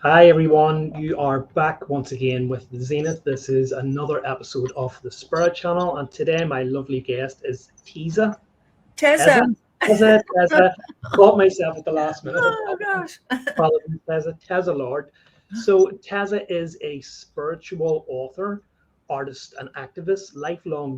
Hi everyone, you are back once again with Zenith. This is another episode of the Spirit Channel, and today my lovely guest is Teza. Teza. Teza. Caught myself at the last minute. Oh gosh. Apologies, Teza Lord. So Teza is a spiritual author, artist, and activist, lifelong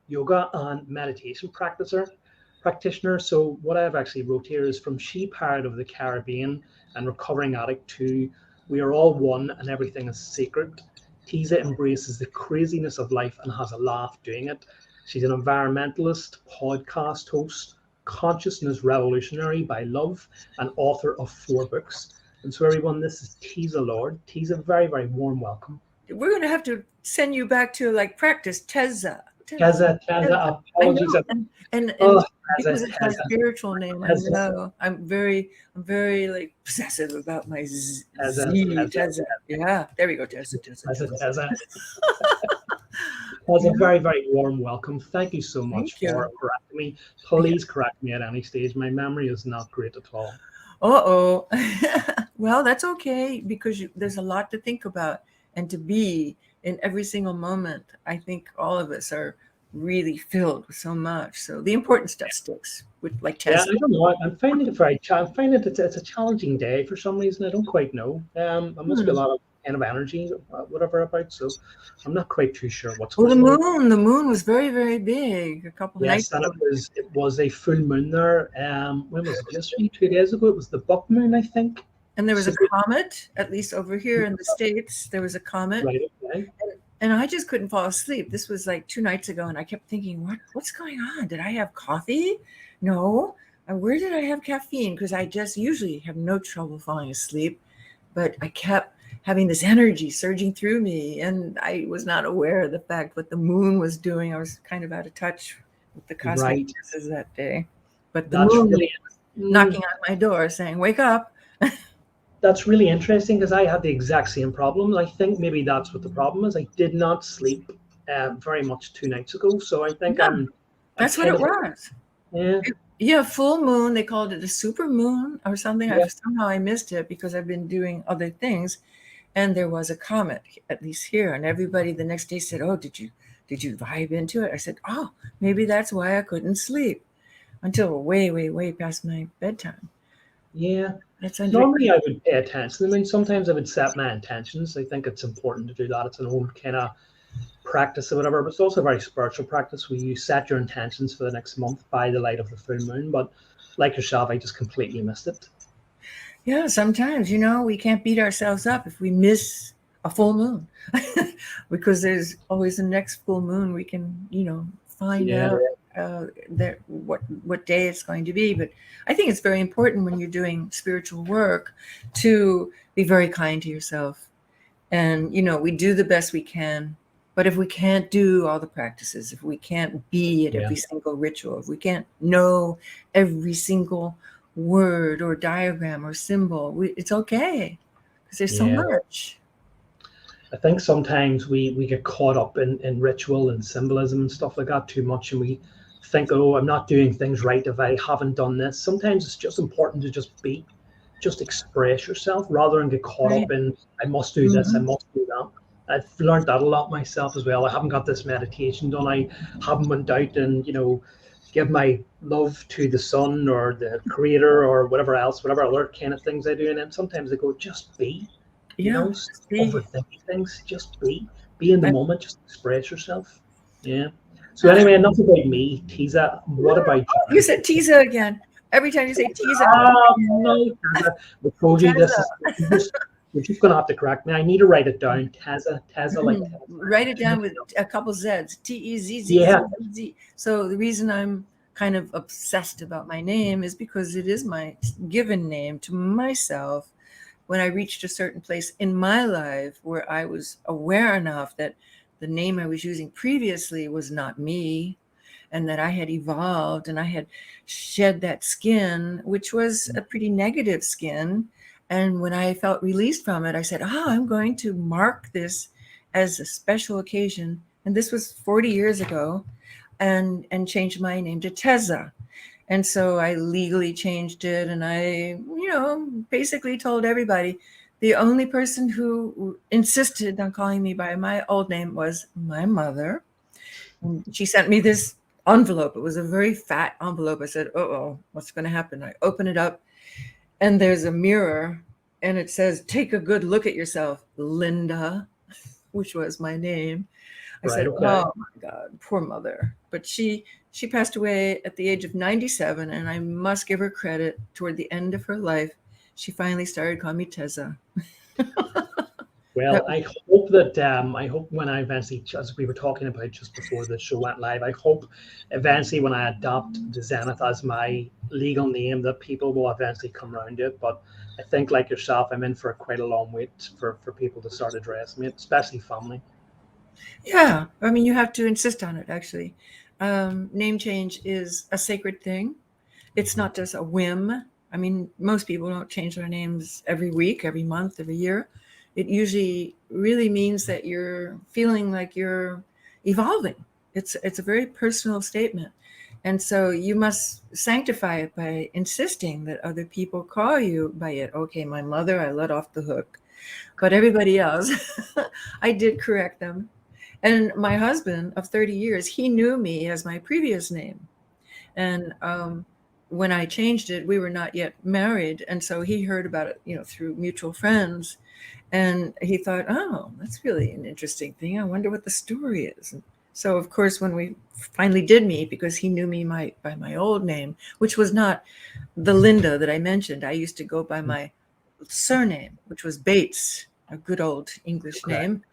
yoga and meditation practitioner. So what I've actually wrote here is from she pirate of the Caribbean and recovering addict to we are all one and everything is sacred. Teza embraces the craziness of life and has a laugh doing it. She's an environmentalist, podcast host, consciousness revolutionary by love, and author of 4 books. And so everyone, this is Teza Lord. Teza, very, very warm welcome. We're going to have to send you back to like practice Teza. Teza, apologies. And because it's my spiritual name, I know I'm very like possessive about my Teza. Yeah, there we go, Teza. That's a very, very warm welcome. Thank you so much for correcting me. Please correct me at any stage. My memory is not great at all. Well, that's okay because there's a lot to think about and to be in every single moment. I think all of us are really filled with so much. So the important stuff sticks with like Teza. Yeah, I don't know. I'm finding it it's a challenging day for some reason. I don't quite know. There must be a lot of kind of energy, whatever about. So I'm not quite too sure what's going on. The moon was very, very big a couple of nights ago. It was a full moon there. When was it? Just 2 days ago. It was the buck moon, I think. And there was a comet, at least over here in the States, there was a comet. Right, okay. And I just couldn't fall asleep. This was like 2 nights ago, and I kept thinking, what's going on? Did I have coffee? No. Where did I have caffeine? Because I just usually have no trouble falling asleep. But I kept having this energy surging through me, and I was not aware of the fact what the moon was doing. I was kind of out of touch with the cosmic forces that day. But the moon was knocking on my door saying, wake up. That's really interesting because I had the exact same problem. I think maybe that's what the problem is. I did not sleep very much 2 nights ago. So I think that's what it was. Yeah. Full moon. They called it a super moon or something. Somehow I missed it because I've been doing other things. And there was a comet, at least here. And everybody the next day said, oh, did you vibe into it? I said, oh, maybe that's why I couldn't sleep until way, way, way past my bedtime. Yeah. Normally I would pay attention. I mean, sometimes I would set my intentions. I think it's important to do that. It's an old kind of practice or whatever, but it's also a very spiritual practice where you set your intentions for the next month by the light of the full moon. But like yourself, I just completely missed it. Yeah, sometimes, we can't beat ourselves up if we miss a full moon because there's always the next full moon. We can, find out what day it's going to be. But I think it's very important when you're doing spiritual work to be very kind to yourself. And, we do the best we can. But if we can't do all the practices, if we can't be at every single ritual, if we can't know every single word or diagram or symbol, it's okay because there's so much. I think sometimes we get caught up in ritual and symbolism and stuff like that too much, and we think, oh, I'm not doing things right if I haven't done this. Sometimes it's just important to just express yourself rather than get caught up in I must do this, I must do that. I've learned that a lot myself as well. I haven't got this meditation done. I haven't went out and give my love to the sun or the creator or whatever other kind of things I do. And then sometimes I go, just be. Overthinking things, just be in the moment, just express yourself. Yeah. So anyway, enough about me. Teza, what about you? You said Teza again. Every time you say Teza. Oh, no, Teza. We told you this is, you're just going to have to correct me. I need to write it down. Teza, like Teza. Write it down with a couple Zs. T-E-Z-Z. Yeah. So the reason I'm kind of obsessed about my name is because it is my given name to myself. When I reached a certain place in my life where I was aware enough that the name I was using previously was not me, and that I had evolved and I had shed that skin, which was a pretty negative skin. And when I felt released from it, I said, I'm going to mark this as a special occasion. And this was 40 years ago, and changed my name to Teza. And so I legally changed it. And I, basically told everybody, The only person who insisted on calling me by my old name was my mother. And she sent me this envelope. It was a very fat envelope. I said, oh, what's going to happen? I open it up, and there's a mirror, and it says, take a good look at yourself, Linda, which was my name. I said, okay. oh my God, poor mother. But she passed away at the age of 97, and I must give her credit. Toward the end of her life, she finally started calling me Teza. Well, I hope that I hope when I eventually, as we were talking about just before the show went live, I hope eventually when I adopt the Zenith as my legal name, that people will eventually come around to it. But I think, like yourself, I'm in for quite a long wait for people to start addressing me, especially family. Yeah, I mean, you have to insist on it, actually. Name change is a sacred thing. It's not just a whim. I mean, most people don't change their names every week, every month, every year. It usually really means that you're feeling like you're evolving. It's a very personal statement. And so you must sanctify it by insisting that other people call you by it. Okay, my mother, I let off the hook. But everybody else, I did correct them. And my husband of 30 years, he knew me as my previous name. And when I changed it, we were not yet married. And so he heard about it, through mutual friends. And he thought, oh, that's really an interesting thing. I wonder what the story is. And so, of course, when we finally did meet, because he knew me by my old name, which was not the Linda that I mentioned. I used to go by my surname, which was Bates, a good old English name.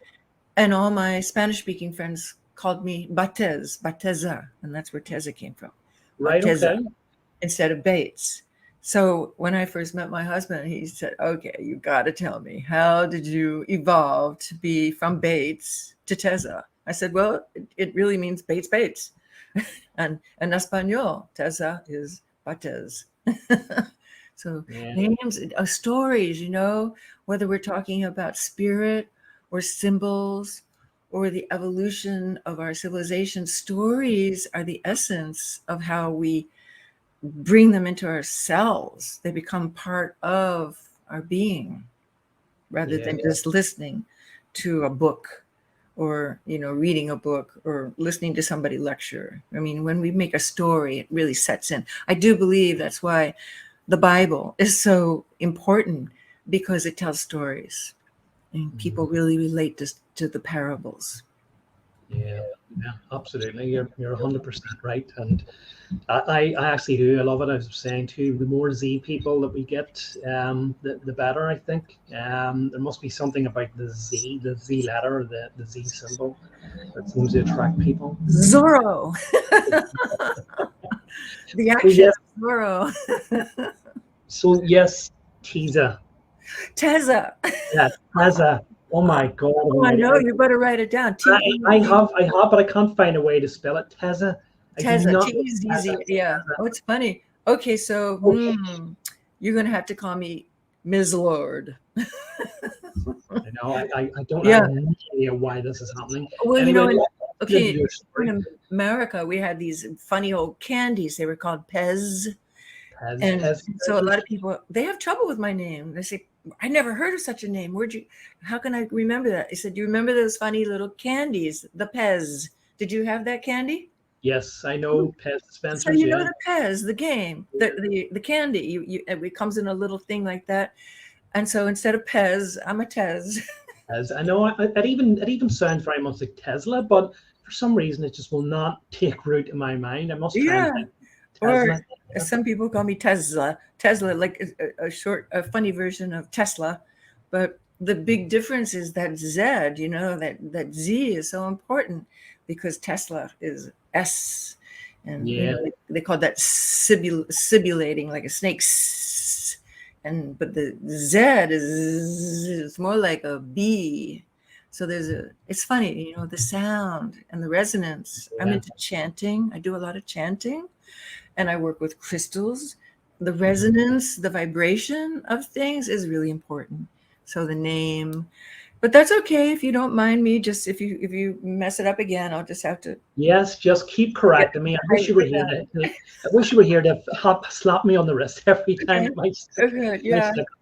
And all my Spanish-speaking friends called me Bateza, and that's where Teza came from. Right, Bateza, instead of Bates. So when I first met my husband, he said, okay, you got to tell me, how did you evolve to be from Bates to Teza? I said, well, it really means Bates. And in Espanol, Teza is Batez. So names, stories, whether we're talking about spirit or symbols or the evolution of our civilization, stories are the essence of how we bring them into ourselves. They become part of our being rather than just listening to a book or, reading a book or listening to somebody lecture. I mean, when we make a story, it really sets in. I do believe that's why the Bible is so important, because it tells stories and people really relate to the parables. Yeah, absolutely. You're 100% right. And I actually do. I love it. I was saying too, the more Z people that we get, the better, I think. There must be something about the Z letter, the Z symbol that seems to attract people. Zorro. The action Zorro. So yes, Teza. Yeah, Teza. Oh my God! Oh, I know. You better write it down. I have, but I can't find a way to spell it. Teza. Teza. Yeah. Oh, it's funny. Okay, so you're gonna have to call me Ms. Lord. I know. I don't have any idea why this is happening. Well, in America, we had these funny old candies. They were called Pez. So a lot of people, they have trouble with my name. They say, I never heard of such a name. How can I remember that? I said, do you remember those funny little candies, the Pez? Did you have that candy? Yes, I know Pez dispensers. So you know the Pez, the game, the candy. It comes in a little thing like that. And so instead of Pez, I'm a Tez. I know it even sounds very much like Tesla, but for some reason it just will not take root in my mind. I must try and think Tesla. Or some people call me Tesla, like a funny version of Tesla. But the big difference is that Z, that Z is so important, because Tesla is S. And they call that sibilating, like a snake. But the Z is more like a B. So it's funny, the sound and the resonance. I'm into chanting. I do a lot of chanting. And I work with crystals. The resonance, the vibration of things is really important. So the name, but that's okay if you don't mind me. Just if you mess it up again, I'll just have to. Yes, just keep correcting me. I wish you were here. I wish you were here to slap me on the wrist every time. Okay.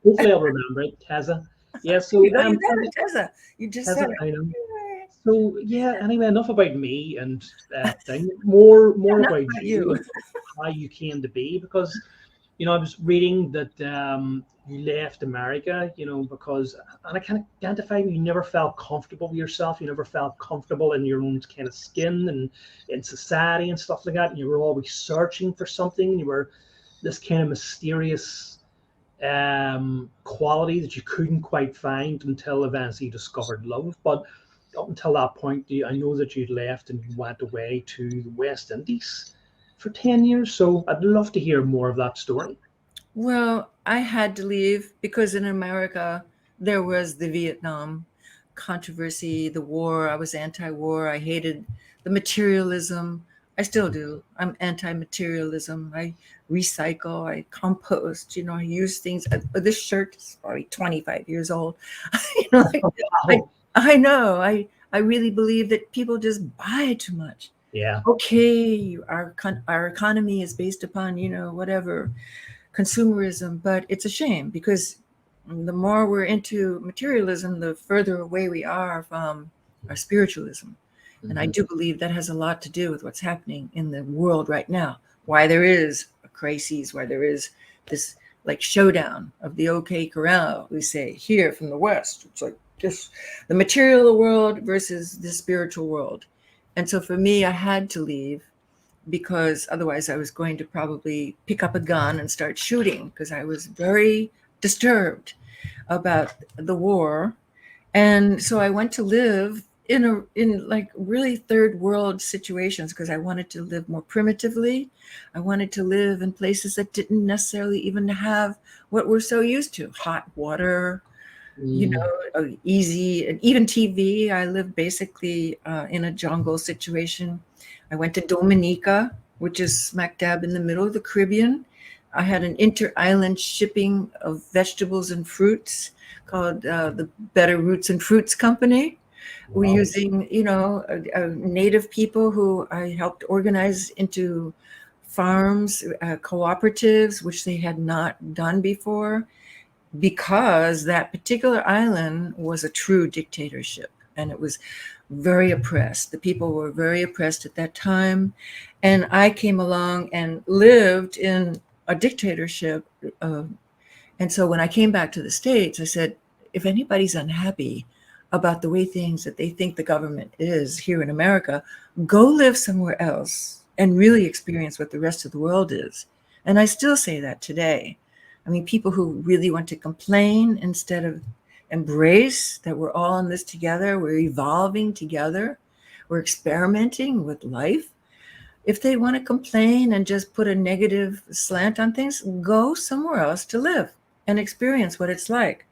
Hopefully I'll remember it, Teza. Yeah. So You know, you got it, Teza. You just Teza, said it. I know. So yeah. Anyway, enough about me and thing. More Enough about about you you. and how you came to be, because I was reading that you left America, because, and I can identify, you never felt comfortable with yourself. You never felt comfortable in your own kind of skin and in society and stuff like that. And you were always searching for something. You were this kind of mysterious quality that you couldn't quite find until eventually you discovered love. But up until that point, I know that you'd left and you went away to the West Indies for 10 years. So I'd love to hear more of that story. Well, I had to leave because in America there was the Vietnam controversy, the war. I was anti-war. I hated the materialism. I still do. I'm anti-materialism. I recycle. I compost. I use things. This shirt is probably 25 years old. Like, I, Wow. I know. I really believe that people just buy too much. Yeah. Okay, our economy is based upon whatever consumerism, but it's a shame because the more we're into materialism, the further away we are from our spiritualism. And I Mm-hmm. do believe that has a lot to do with what's happening in the world right now, why there is a crisis, why there is this like showdown of the OK Corral, we say here from the West. It's like just the material world versus the spiritual world. And so for me, I had to leave because otherwise I was going to probably pick up a gun and start shooting because I was very disturbed about the war. And so I went to live in like really third world situations because I wanted to live more primitively. I wanted to live in places that didn't necessarily even have what we're so used to, hot water, easy, and even TV. I lived basically in a jungle situation. I went to Dominica, which is smack dab in the middle of the Caribbean. I had an inter-island shipping of vegetables and fruits called the Better Roots and Fruits Company. We're Wow. using, native people who I helped organize into farms, cooperatives, which they had not done before, because that particular island was a true dictatorship and it was very oppressed. The people were very oppressed at that time. And I came along and lived in a dictatorship. And so when I came back to the States, I said, if anybody's unhappy about the way things that they think the government is here in America, go live somewhere else and really experience what the rest of the world is. And I still say that today. I mean, people who really want to complain instead of embrace that we're all in this together, we're evolving together, we're experimenting with life. If they want to complain and just put a negative slant on things, go somewhere else to live and experience what it's like.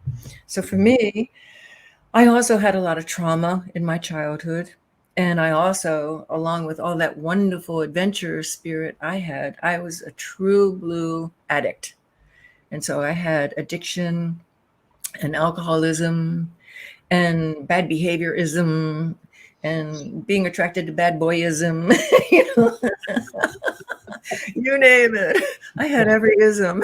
So for me, I also had a lot of trauma in my childhood. And I also, along with all that wonderful adventure spirit I had, I was a true blue addict. And so I had addiction and alcoholism and bad behaviorism and being attracted to bad boyism, you name it. I had every ism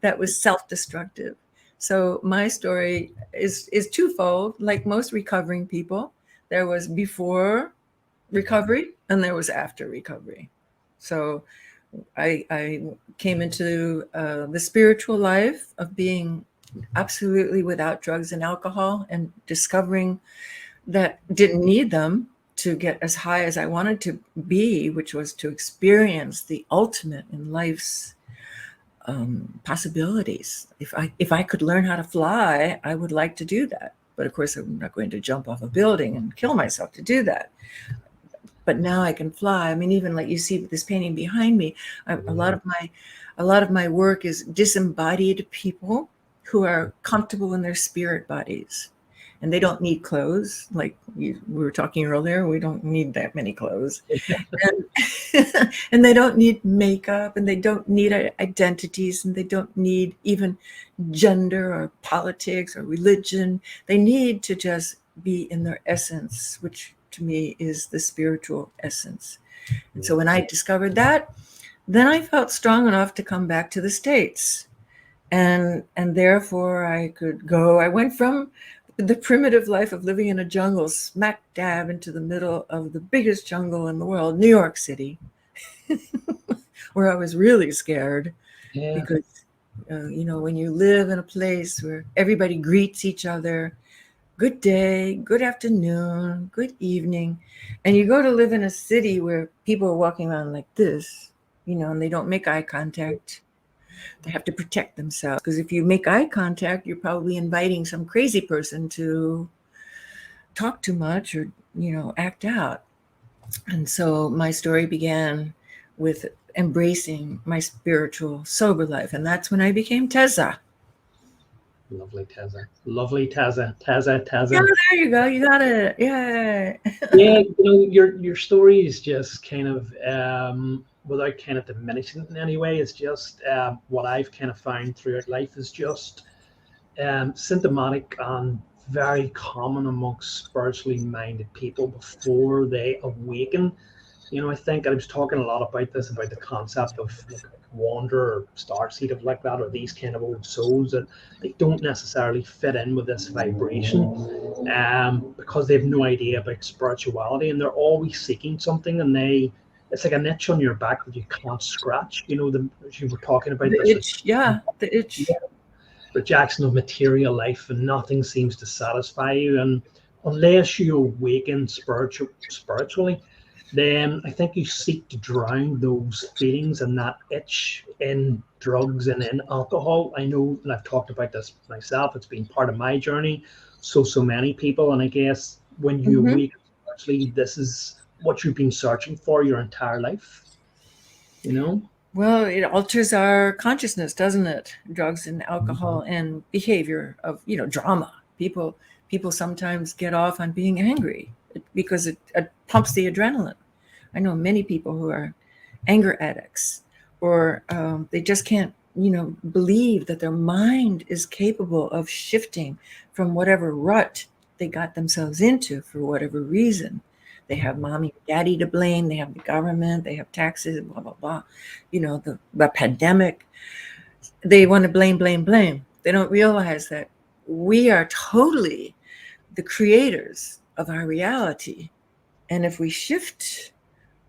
that was self-destructive. So my story is twofold. Like most recovering people, there was before recovery and there was after recovery. So I came into the spiritual life of being absolutely without drugs and alcohol and discovering that didn't need them to get as high as I wanted to be, which was to experience the ultimate in life's possibilities. If I could learn how to fly, I would like to do that. But of course, I'm not going to jump off a building and kill myself to do that. But now I can fly. I mean, even like you see this painting behind me, a lot of my work is disembodied people who are comfortable in their spirit bodies, and they don't need clothes. Like we were talking earlier, we don't need that many clothes, and, and they don't need makeup, and they don't need identities, and they don't need even gender or politics or religion. They need to just be in their essence, which to me is the spiritual essence. And so when I discovered that, then I felt strong enough to come back to the States. and therefore I went from the primitive life of living in a jungle smack dab into the middle of the biggest jungle in the world, New York City, where I was really scared Yeah. because when you live in a place where everybody greets each other, good day, good afternoon, good evening, and you go to live in a city where people are walking around like this, and they don't make eye contact. They have to protect themselves, because if you make eye contact, you're probably inviting some crazy person to talk too much or act out. And so my story began with embracing my spiritual sober life, and that's when I became Teza. Lovely Teza. Lovely Teza. Teza. Yeah, Teza. there you go. You got it. Yeah. Yeah, your story is just kind of without kind of diminishing it in any way. It's just what I've kind of found throughout life is just symptomatic and very common amongst spiritually minded people before they awaken. I think I was talking a lot about this, about the concept of like wander or starseed of like that, or these kind of old souls that they don't necessarily fit in with this vibration, because they have no idea about spirituality, and they're always seeking something, and it's like an itch on your back that you can't scratch. As you were talking about The this itch. Yeah, the itch. rejection of material life, and nothing seems to satisfy you. And unless you awaken spiritually, then I think you seek to drown those feelings and that itch in drugs and in alcohol. I know, and I've talked about this myself, it's been part of my journey. So many people. And I guess when you Mm-hmm. awaken spiritually, this is what you've been searching for your entire life, you know? Well, it alters our consciousness, doesn't it? Drugs and alcohol and behavior of, drama. People sometimes get off on being angry because it pumps the adrenaline. I know many people who are anger addicts, or they just can't, believe that their mind is capable of shifting from whatever rut they got themselves into for whatever reason. They have mommy and daddy to blame. They have the government. They have taxes, blah, blah, blah. The pandemic. They want to blame, blame, blame. They don't realize that we are totally the creators of our reality. And if we shift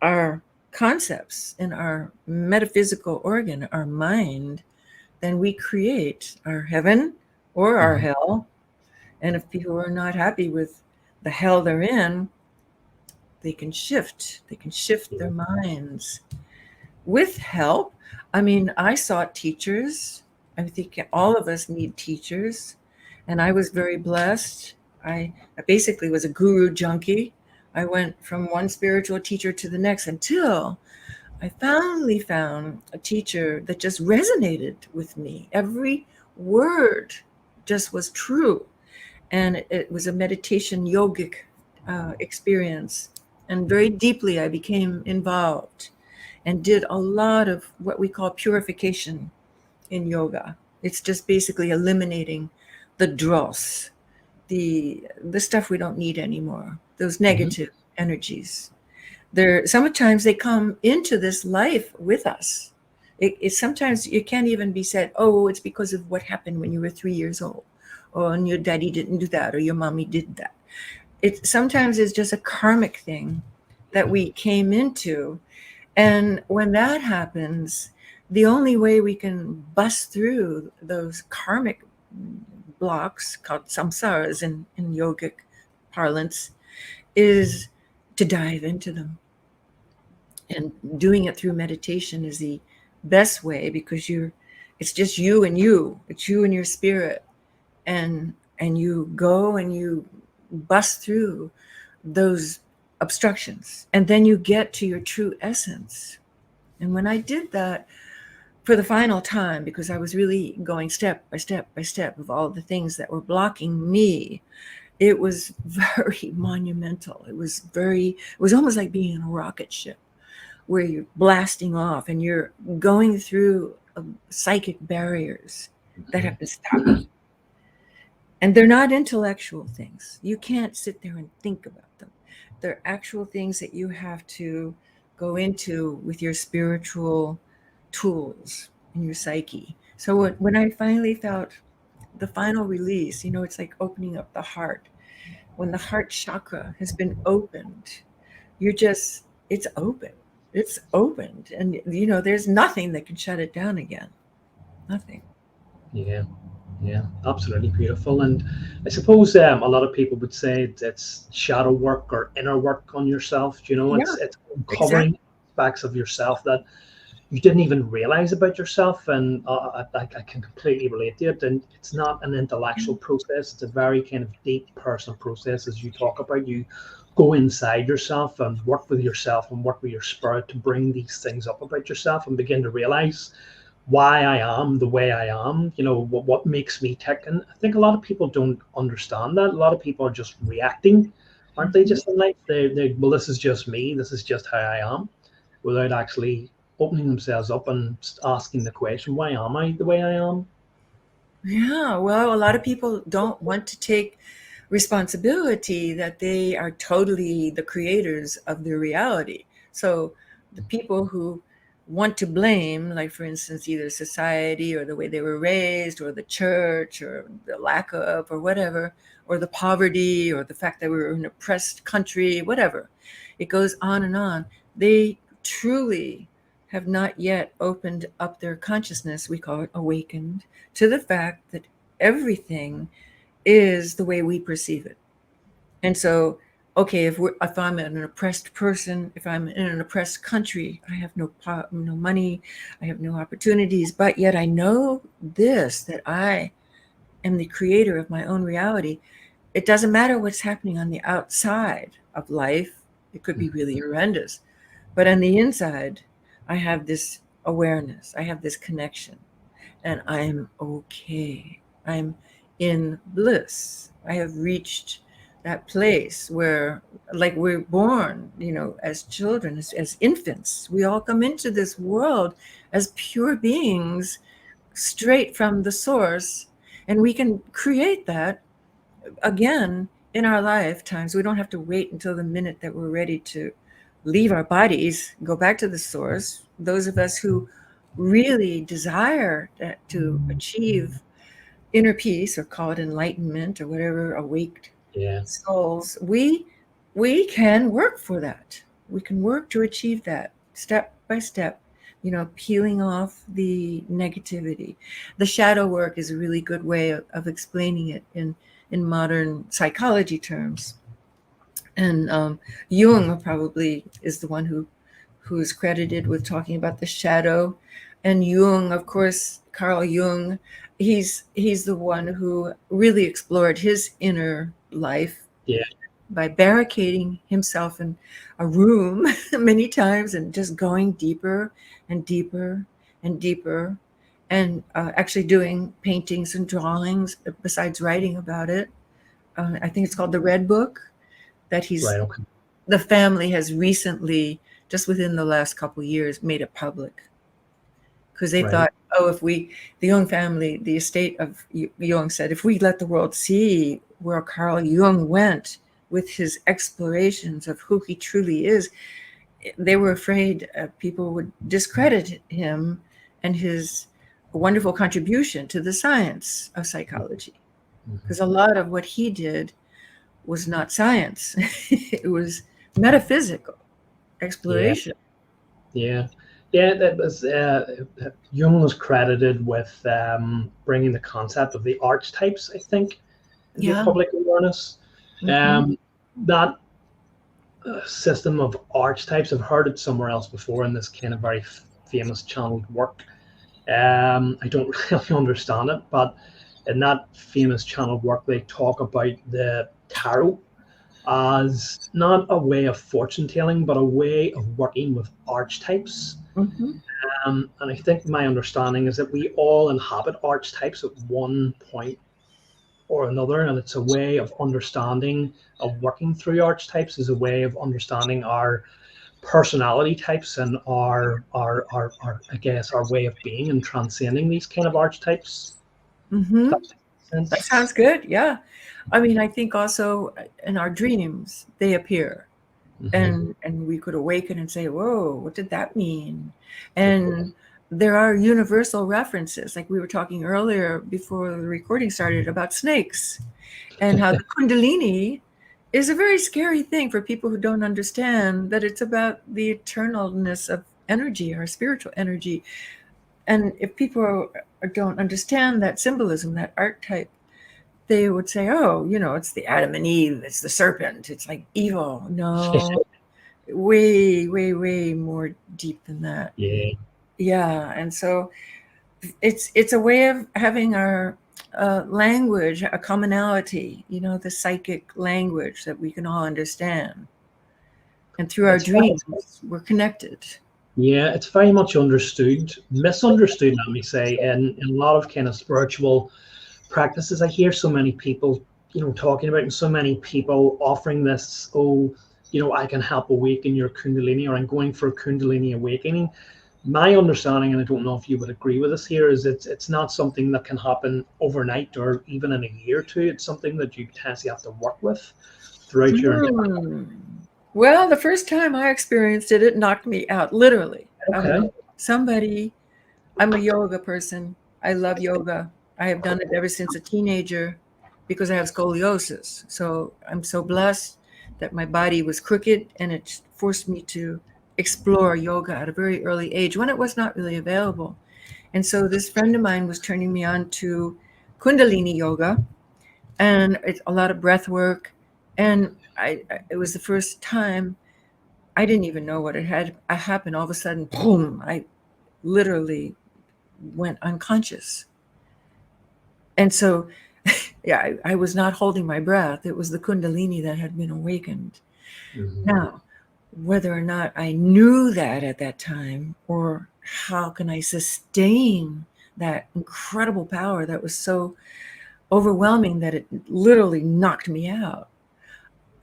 our concepts in our metaphysical organ, our mind, then we create our heaven or our hell. And if people are not happy with the hell they're in, they can shift. They can shift their minds with help. I mean, I sought teachers. I think all of us need teachers. And I was very blessed. I basically was a guru junkie. I went from one spiritual teacher to the next until I finally found a teacher that just resonated with me. Every word just was true. And it was a meditation yogic experience. And very deeply, I became involved and did a lot of what we call purification in yoga. It's just basically eliminating the dross, the stuff we don't need anymore, those negative energies. Sometimes they come into this life with us. Sometimes it can't even be said, oh, it's because of what happened when you were 3 years old, or and your daddy didn't do that, or your mommy did that. It sometimes is just a karmic thing that we came into. And when that happens, the only way we can bust through those karmic blocks, called samsaras in yogic parlance, is to dive into them. And doing it through meditation is the best way, because it's just you and you. It's you and your spirit. And you go and you bust through those obstructions, and then you get to your true essence. And when I did that for the final time, because I was really going step by step by step of all the things that were blocking me, it was very monumental. It was almost like being in a rocket ship where you're blasting off and you're going through psychic barriers that have to stop. And they're not intellectual things. You can't sit there and think about them. They're actual things that you have to go into with your spiritual tools in your psyche. So when I finally felt the final release, it's like opening up the heart. When the heart chakra has been opened, it's open. It's opened. And, there's nothing that can shut it down again. Nothing. Yeah, yeah, absolutely beautiful. And I suppose a lot of people would say it's shadow work or inner work on yourself. Yeah, It's exactly. uncovering aspects of yourself that you didn't even realize about yourself. And I can completely relate to it. And it's not an intellectual process, it's a very kind of deep personal process. As you talk about, you go inside yourself and work with yourself and work with your spirit to bring these things up about yourself and begin to realize why I am the way I am, what makes me tick. And I think a lot of people don't understand that. A lot of people are just reacting, aren't they? Mhm. Just in life, well, this is just me, this is just how I am, without actually opening themselves up and asking the question, why am I the way I am? Yeah, well, a lot of people don't want to take responsibility that they are totally the creators of their reality. So the people who want to blame, like for instance, either society or the way they were raised or the church or the lack of or whatever, or the poverty or the fact that we were an oppressed country, whatever, it goes on and on. They truly have not yet opened up their consciousness, we call it awakened, to the fact that everything is the way we perceive it. And so, okay, if I'm an oppressed person, if I'm in an oppressed country, I have no money, I have no opportunities, but yet I know this, that I am the creator of my own reality. It doesn't matter what's happening on the outside of life. It could be really horrendous, but on the inside, I have this awareness, I have this connection, and I'm okay. I'm in bliss. I have reached that place where, like, we're born, as children, as infants. We all come into this world as pure beings, straight from the source, and we can create that again in our lifetimes. We don't have to wait until the minute that we're ready to leave our bodies, go back to the source. Those of us who really desire to achieve inner peace, or call it enlightenment or whatever, awaked Yeah, souls, we can work for that. We can work to achieve that step by step, peeling off the negativity. The shadow work is a really good way of explaining it in modern psychology terms. And Jung probably is the one who is credited with talking about the shadow. And Jung, of course, Carl Jung, he's the one who really explored his inner life yeah, by barricading himself in a room many times and just going deeper and deeper and deeper, and actually doing paintings and drawings besides writing about it. I think it's called the Red Book, that right, okay, the family has recently, just within the last couple of years, made it public, because they right, thought, oh, the Jung family, the estate of Jung said, if we let the world see where Carl Jung went with his explorations of who he truly is, they were afraid people would discredit him and his wonderful contribution to the science of psychology. mhm, Because a lot of what he did was not science, it was metaphysical yeah, exploration. yeah. Yeah, that was Jung was credited with bringing the concept of the archetypes, I think, into Yeah. public awareness. Hmm. Um, that system of archetypes, I've heard it somewhere else before in this kind of very famous channeled work. I don't really understand it, but in that famous channeled work, they talk about the tarot as not a way of fortune telling, but a way of working with archetypes. Hmm. And I think my understanding is that we all inhabit archetypes at one point or another, and it's a way of understanding, of working through archetypes is a way of understanding our personality types and our I guess our way of being and transcending these kind of archetypes. If Hmm. that makes That sense. sounds good. Yeah. I mean, I think also in our dreams, they appear, Hmm. and we could awaken and say, whoa, what did that mean? Of And course. there are universal references, like we were talking earlier before the recording started about snakes, and how the Kundalini is a very scary thing for people who don't understand that it's about the eternalness of energy, our spiritual energy. And if people don't understand that symbolism, that archetype, they would say, oh, it's the Adam and Eve, it's the serpent, it's like evil. No, way, way, way more deep than that. Yeah. Yeah. And so it's a way of having our language, a commonality, the psychic language that we can all understand. And through our dreams, we're connected. Yeah, it's very much misunderstood, let me say, in a lot of kind of spiritual practices. I hear so many people, talking about, and so many people offering this, I can help awaken your Kundalini, or I'm going for a Kundalini awakening. My understanding, and I don't know if you would agree with us here, is it's not something that can happen overnight or even in a year or two. It's something that you potentially have to work with throughout your Well, the first time I experienced it, it knocked me out, literally. Okay. I'm a yoga person. I love yoga. I have done it ever since a teenager because I have scoliosis. So I'm so blessed that my body was crooked, and it forced me to explore yoga at a very early age when it was not really available. And so this friend of mine was turning me on to Kundalini yoga, and it's a lot of breath work. And it was the first time I didn't even know what had happened. All of a sudden, boom, I literally went unconscious. And so, yeah, I was not holding my breath. It was the Kundalini that had been awakened. Mm-hmm. Now, whether or not I knew that at that time, or how can I sustain that incredible power that was so overwhelming that it literally knocked me out,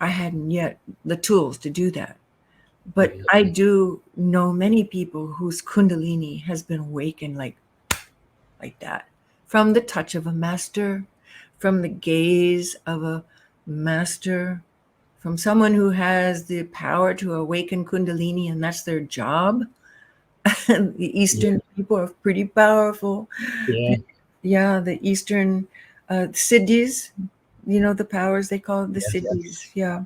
I hadn't yet the tools to do that. But I do know many people whose Kundalini has been awakened like that, from the touch of a master, from the gaze of a master, from someone who has the power to awaken Kundalini, and that's their job. The Eastern people are pretty powerful. Yeah, The Eastern siddhis, the powers, they call it the siddhis. Yeah.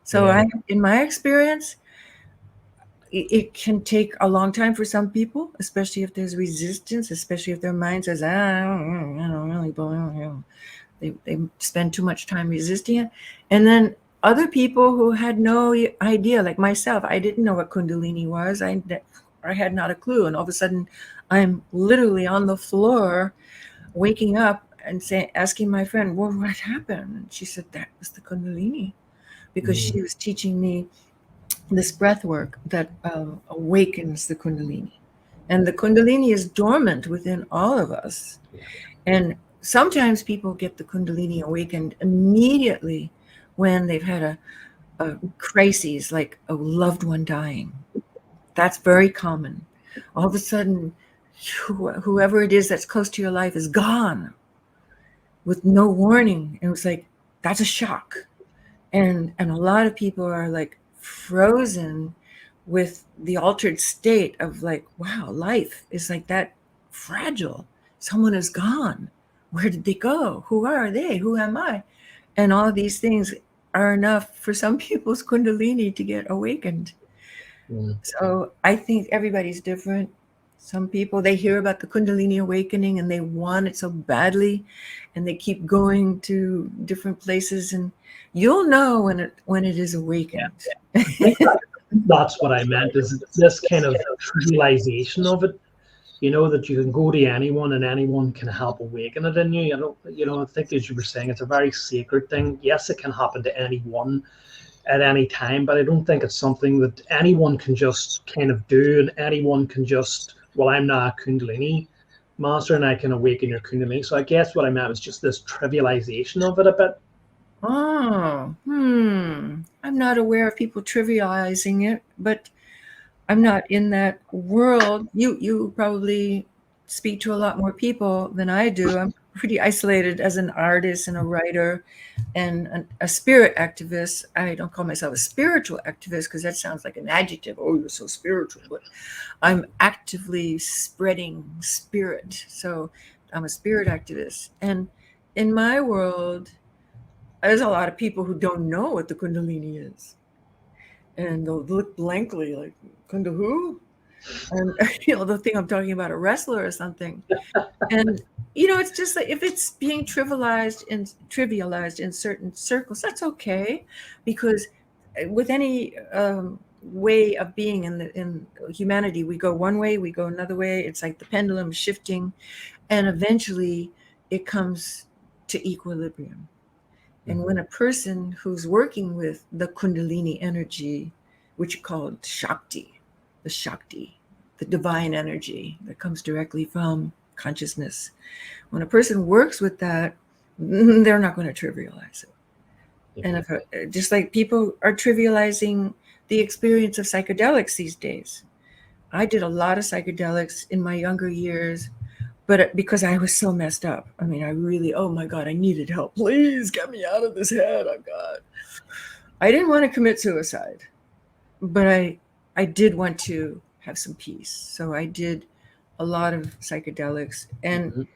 So in my experience, it can take a long time for some people, especially if there's resistance, especially if their mind says, I don't really believe. They spend too much time resisting it. And then other people who had no idea, like myself, I didn't know what Kundalini was. I had not a clue. And all of a sudden, I'm literally on the floor, waking up and asking my friend, well, what happened? And she said, that was the Kundalini, because she was teaching me this breath work that awakens the Kundalini. And the Kundalini is dormant within all of us. And sometimes people get the Kundalini awakened immediately when they've had a crisis, like a loved one dying. That's very common. All of a sudden, whoever it is that's close to your life is gone with no warning. And it was like, that's a shock. And a lot of people are like frozen with the altered state of like, wow, life is like that fragile. Someone is gone. Where did they go? Who are they? Who am I? And all of these things are enough for some people's Kundalini to get awakened. So I think everybody's different. Some people, they hear about the Kundalini awakening and they want it so badly, and they keep going to different places, and you'll know when it is awakened. That's what I meant, is this kind of trivialization of it, that you can go to anyone and anyone can help awaken it in you. I think, as you were saying, it's a very sacred thing. Yes, it can happen to anyone at any time, but I don't think it's something that anyone can just kind of do, and anyone can just, well, I'm not a Kundalini master and I can awaken your Kundalini. So I guess what I meant was just this trivialization of it a bit. Oh, I'm not aware of people trivializing it, but I'm not in that world. You probably speak to a lot more people than I do. pretty isolated as an artist and a writer and a spirit activist. I don't call myself a spiritual activist because that sounds like an adjective. Oh, you're so spiritual. But I'm actively spreading spirit. So I'm a spirit activist. And in my world, there's a lot of people who don't know what the Kundalini is. And they'll look blankly like, Kunda who? And they'll think I'm talking about a wrestler or something. And it's just like, if it's being trivialized in certain circles, that's okay, because with any way of being in humanity, we go one way, we go another way. It's like the pendulum shifting, and eventually it comes to equilibrium. And when a person who's working with the Kundalini energy, which you call Shakti, the divine energy that comes directly from consciousness, when a person works with that, they're not going to trivialize it. And just like people are trivializing the experience of psychedelics these days. I did a lot of psychedelics in my younger years, but because I was so messed up. I mean, I really, oh my God, I needed help. Please get me out of this head. Oh God. I didn't want to commit suicide, but I did want to have some peace. So I did a lot of psychedelics, and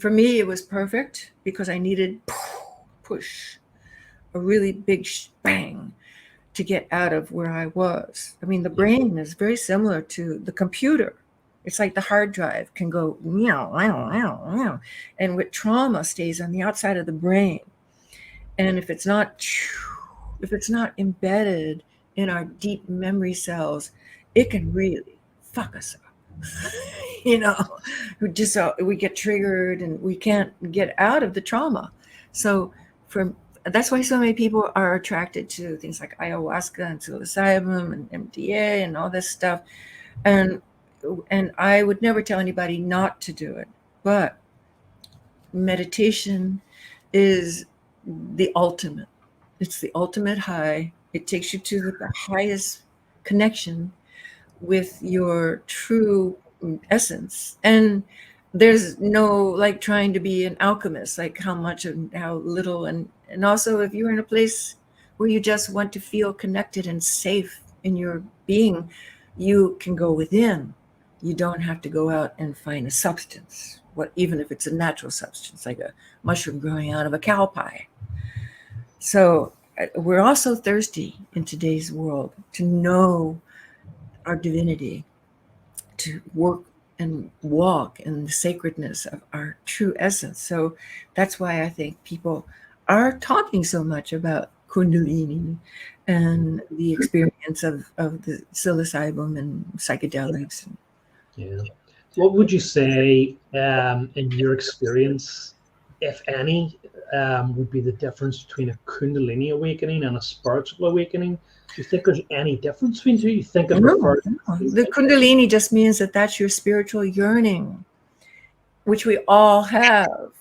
for me it was perfect because I needed push, a really big bang to get out of where I was. I mean, the brain is very similar to the computer. It's like the hard drive can go meow, meow, meow, meow, and with trauma stays on the outside of the brain. And if it's not embedded in our deep memory cells, it can really fuck us up. We get triggered and we can't get out of the trauma. So that's why so many people are attracted to things like ayahuasca and psilocybin and MDA and all this stuff. And I would never tell anybody not to do it, but meditation is the ultimate. It's the ultimate high. It takes you to the highest connection with your true essence. And there's no like trying to be an alchemist, like how much and how little. And also, if you're in a place where you just want to feel connected and safe in your being, you can go within. You don't have to go out and find a substance, even if it's a natural substance, like a mushroom growing out of a cow pie. So we're also thirsty in today's world to know our divinity, to work and walk in the sacredness of our true essence. So that's why I think people are talking so much about Kundalini and the experience of the psilocybin and psychedelics. Yeah. What would you say, in your experience, if any, would be the difference between a Kundalini awakening and a spiritual awakening? Do you think there's any difference between two? You think it refers to the Kundalini just means that that's your spiritual yearning, which we all have,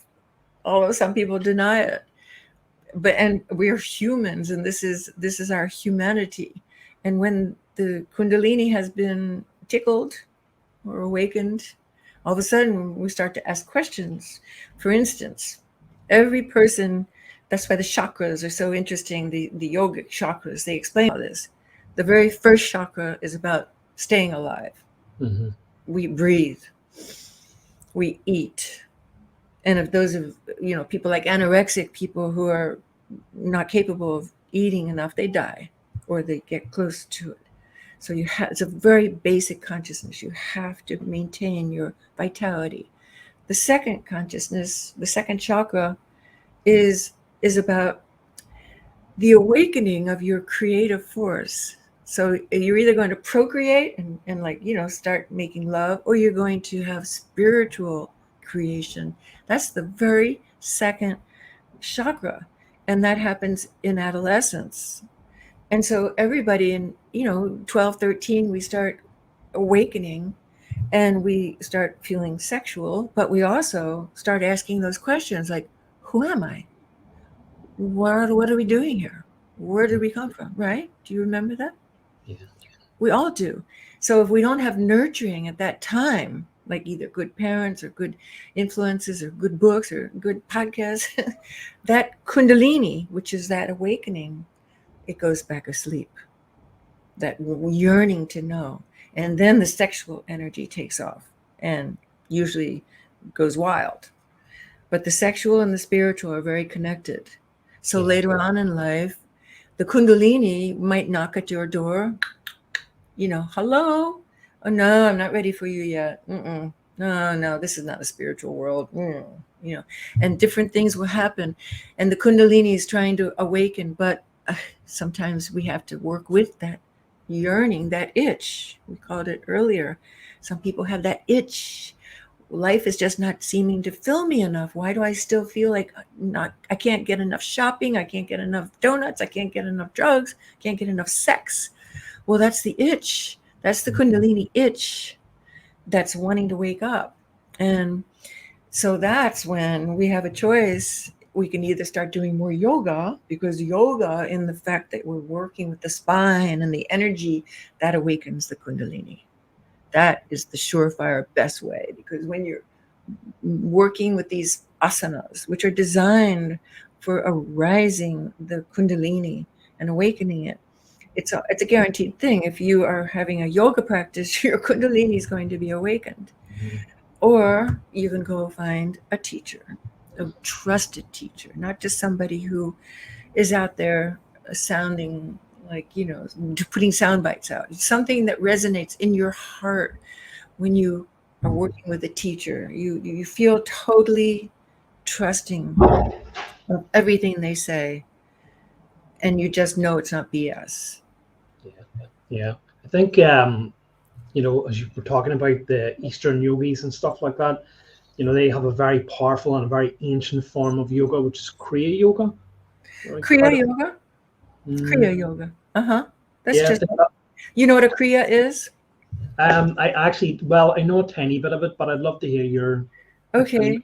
although some people deny it. And we're humans, and this is our humanity. And when the Kundalini has been tickled or awakened, all of a sudden we start to ask questions. For instance, every person, that's why the chakras are so interesting, the yogic chakras, they explain all this. The very first chakra is about staying alive. Mm-hmm. We breathe, we eat. And if those of people like anorexic people who are not capable of eating enough, they die or they get close to it. So it's a very basic consciousness. You have to maintain your vitality. The second consciousness, the second chakra, is about the awakening of your creative force. So you're either going to procreate and start making love, or you're going to have spiritual creation. That's the very second chakra, and that happens in adolescence. And so everybody in 12, 13, we start awakening and we start feeling sexual, but we also start asking those questions like, who am I? What are we doing here? Where did we come from? Right? Do you remember that? Yeah. We all do. So if we don't have nurturing at that time, like either good parents or good influences or good books or good podcasts, that Kundalini, which is that awakening, it goes back asleep. That yearning to know. And then the sexual energy takes off and usually goes wild. But the sexual and the spiritual are very connected. So Yeah. later on in life, the Kundalini might knock at your door, hello. Oh, no, I'm not ready for you yet. No, this is not a spiritual world. And different things will happen. And the Kundalini is trying to awaken, but sometimes we have to work with that yearning, that itch. We called it earlier. Some people have that itch. Life is just not seeming to fill me enough. Why do I still feel like I can't get enough shopping? I can't get enough donuts. I can't get enough drugs. Can't get enough sex. Well, that's the itch. That's the Kundalini itch that's wanting to wake up. And so that's when we have a choice. We can either start doing more yoga, because yoga, in the fact that we're working with the spine and the energy, that awakens the Kundalini. That is the surefire best way, because when you're working with these asanas, which are designed for arising the Kundalini and awakening it, it's a guaranteed thing. If you are having a yoga practice, your Kundalini is going to be awakened. Mm-hmm. Or you can go find a teacher, a trusted teacher, not just somebody who is out there sounding like, putting sound bites out. It's something that resonates in your heart. When you are working with a teacher, you feel totally trusting of everything they say, and you just know it's not BS. Yeah. I think, as you were talking about the Eastern yogis and stuff like that, they have a very powerful and a very ancient form of yoga, which is Kriya Yoga. Kriya Yoga? Kriya Yoga. That's Yeah. just, you know what a Kriya is? I know a tiny bit of it, but I'd love to hear your. Okay.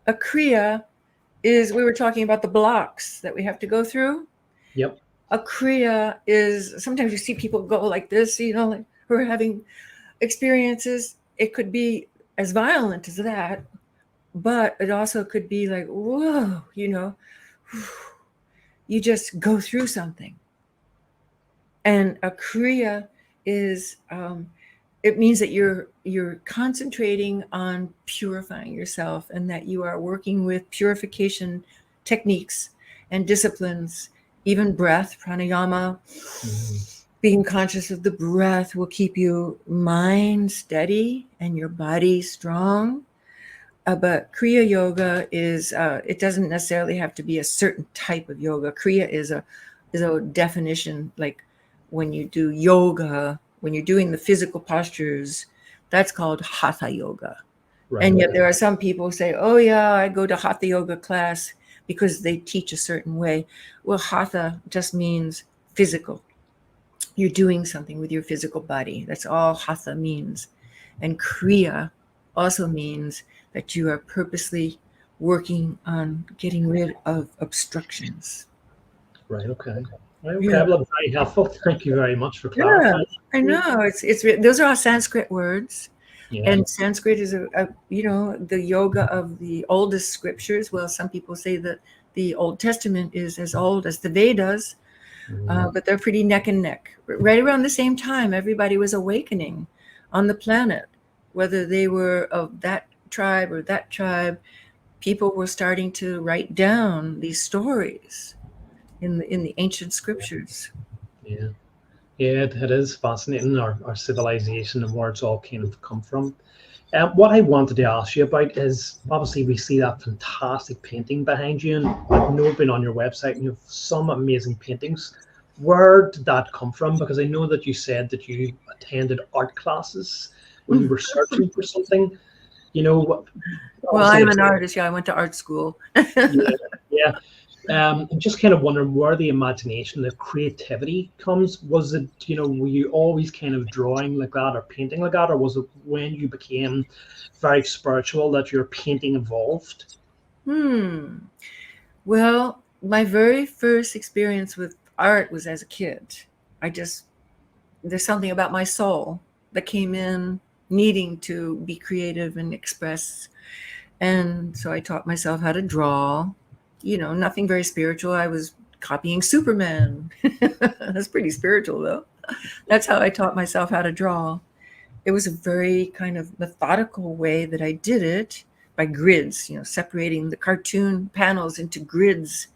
A Kriya is, we were talking about the blocks that we have to go through. Yep. A Kriya is, sometimes you see people go like this, like who are having experiences. It could be as violent as that, but it also could be like, whoa, you just go through something. And a Kriya is, it means that you're concentrating on purifying yourself, and that you are working with purification techniques and disciplines, even breath, pranayama. Being conscious of the breath will keep your mind steady and your body strong. But Kriya Yoga is, it doesn't necessarily have to be a certain type of yoga. Kriya is a definition, like when you do yoga, when you're doing the physical postures, that's called Hatha Yoga. Right. And yet there are some people who say, oh yeah, I go to Hatha Yoga class because they teach a certain way. Well, Hatha just means physical. You're doing something with your physical body. That's all Hatha means. And Kriya also means that you are purposely working on getting rid of obstructions. Right. Okay. Yeah. Well, very helpful. Thank you very much for clarifying. Yeah, I know. It's those are all Sanskrit words. Yeah. And Sanskrit is the yoga of the oldest scriptures. Well, some people say that the Old Testament is as old as the Vedas, but they're pretty neck and neck. Right around the same time, everybody was awakening on the planet, whether they were of that tribe or that tribe. People were starting to write down these stories in the ancient scriptures. Yeah, it is fascinating, our civilization and where it's all kind of come from. What I wanted to ask you about is, obviously we see that fantastic painting behind you, and I know I've been on your website and you have some amazing paintings. Where did that come from? Because I know that you said that you attended art classes when you were searching for something. Well, I'm an artist. Yeah, I went to art school. Yeah. I'm just kind of wondering where the imagination, the creativity comes. Was it, were you always kind of drawing like that or painting like that? Or was it when you became very spiritual that your painting evolved? Well, my very first experience with art was as a kid. There's something about my soul that came in needing to be creative and express. And so I taught myself how to draw, nothing very spiritual. I was copying Superman. That's pretty spiritual, though. That's how I taught myself how to draw. It was a very kind of methodical way that I did it, by grids, separating the cartoon panels into grids.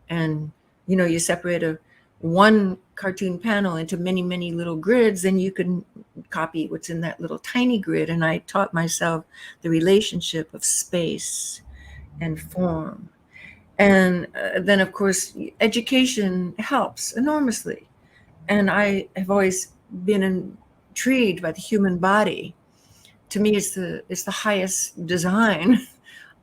And, you separate one cartoon panel into many, many little grids, then you can copy what's in that little tiny grid. And I taught myself the relationship of space and form. And then, of course, education helps enormously. And I have always been intrigued by the human body. To me, it's the highest design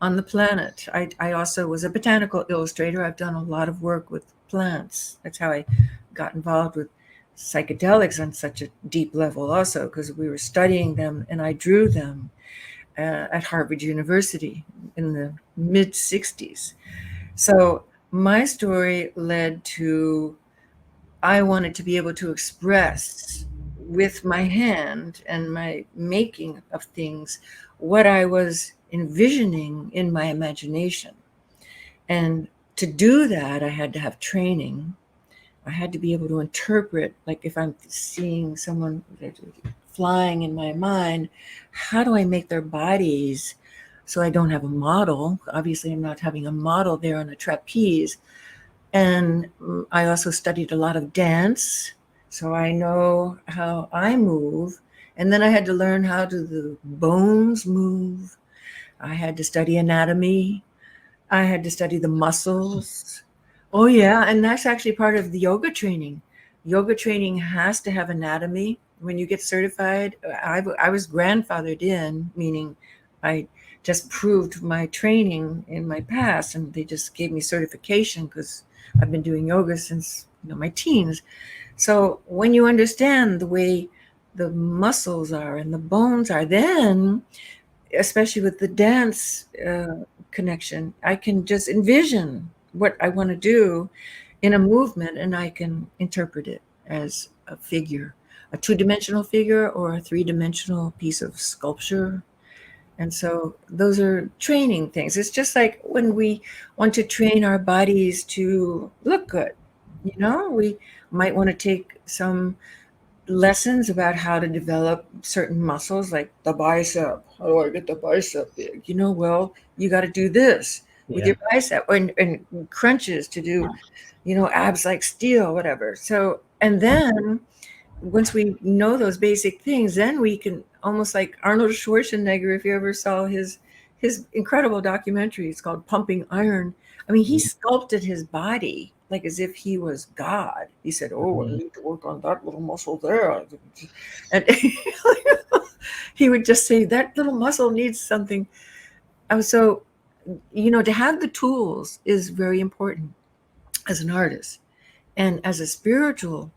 on the planet. I also was a botanical illustrator. I've done a lot of work with plants. That's how I got involved with psychedelics on such a deep level also, because we were studying them and I drew them at Harvard University in the mid 60s. So my story led to, I wanted to be able to express with my hand and my making of things what I was envisioning in my imagination. And to do that, I had to have training. I had to be able to interpret, like if I'm seeing someone flying in my mind, how do I make their bodies so I don't have a model? Obviously, I'm not having a model there on a trapeze. And I also studied a lot of dance, so I know how I move. And then I had to learn how do the bones move. I had to study anatomy. I had to study the muscles. Oh, yeah. And that's actually part of the yoga training. Yoga training has to have anatomy. When you get certified, I was grandfathered in, meaning I just proved my training in my past, and they just gave me certification because I've been doing yoga since my teens. So when you understand the way the muscles are and the bones are, then, especially with the dance connection, I can just envision what I want to do in a movement, and I can interpret it as a figure, a two-dimensional figure or a three-dimensional piece of sculpture. And so those are training things. It's just like when we want to train our bodies to look good, we might want to take some lessons about how to develop certain muscles, like the bicep. How do I get the bicep big? Well, you got to do this with your bicep, and crunches to do, abs like steel, whatever. So, and then once we know those basic things, then we can, almost like Arnold Schwarzenegger, if you ever saw his incredible documentary, it's called Pumping Iron. I mean, he sculpted his body like as if he was God. He said, "Oh, I need to work on that little muscle there." And he would just say, that little muscle needs something. So, to have the tools is very important as an artist and as a spiritual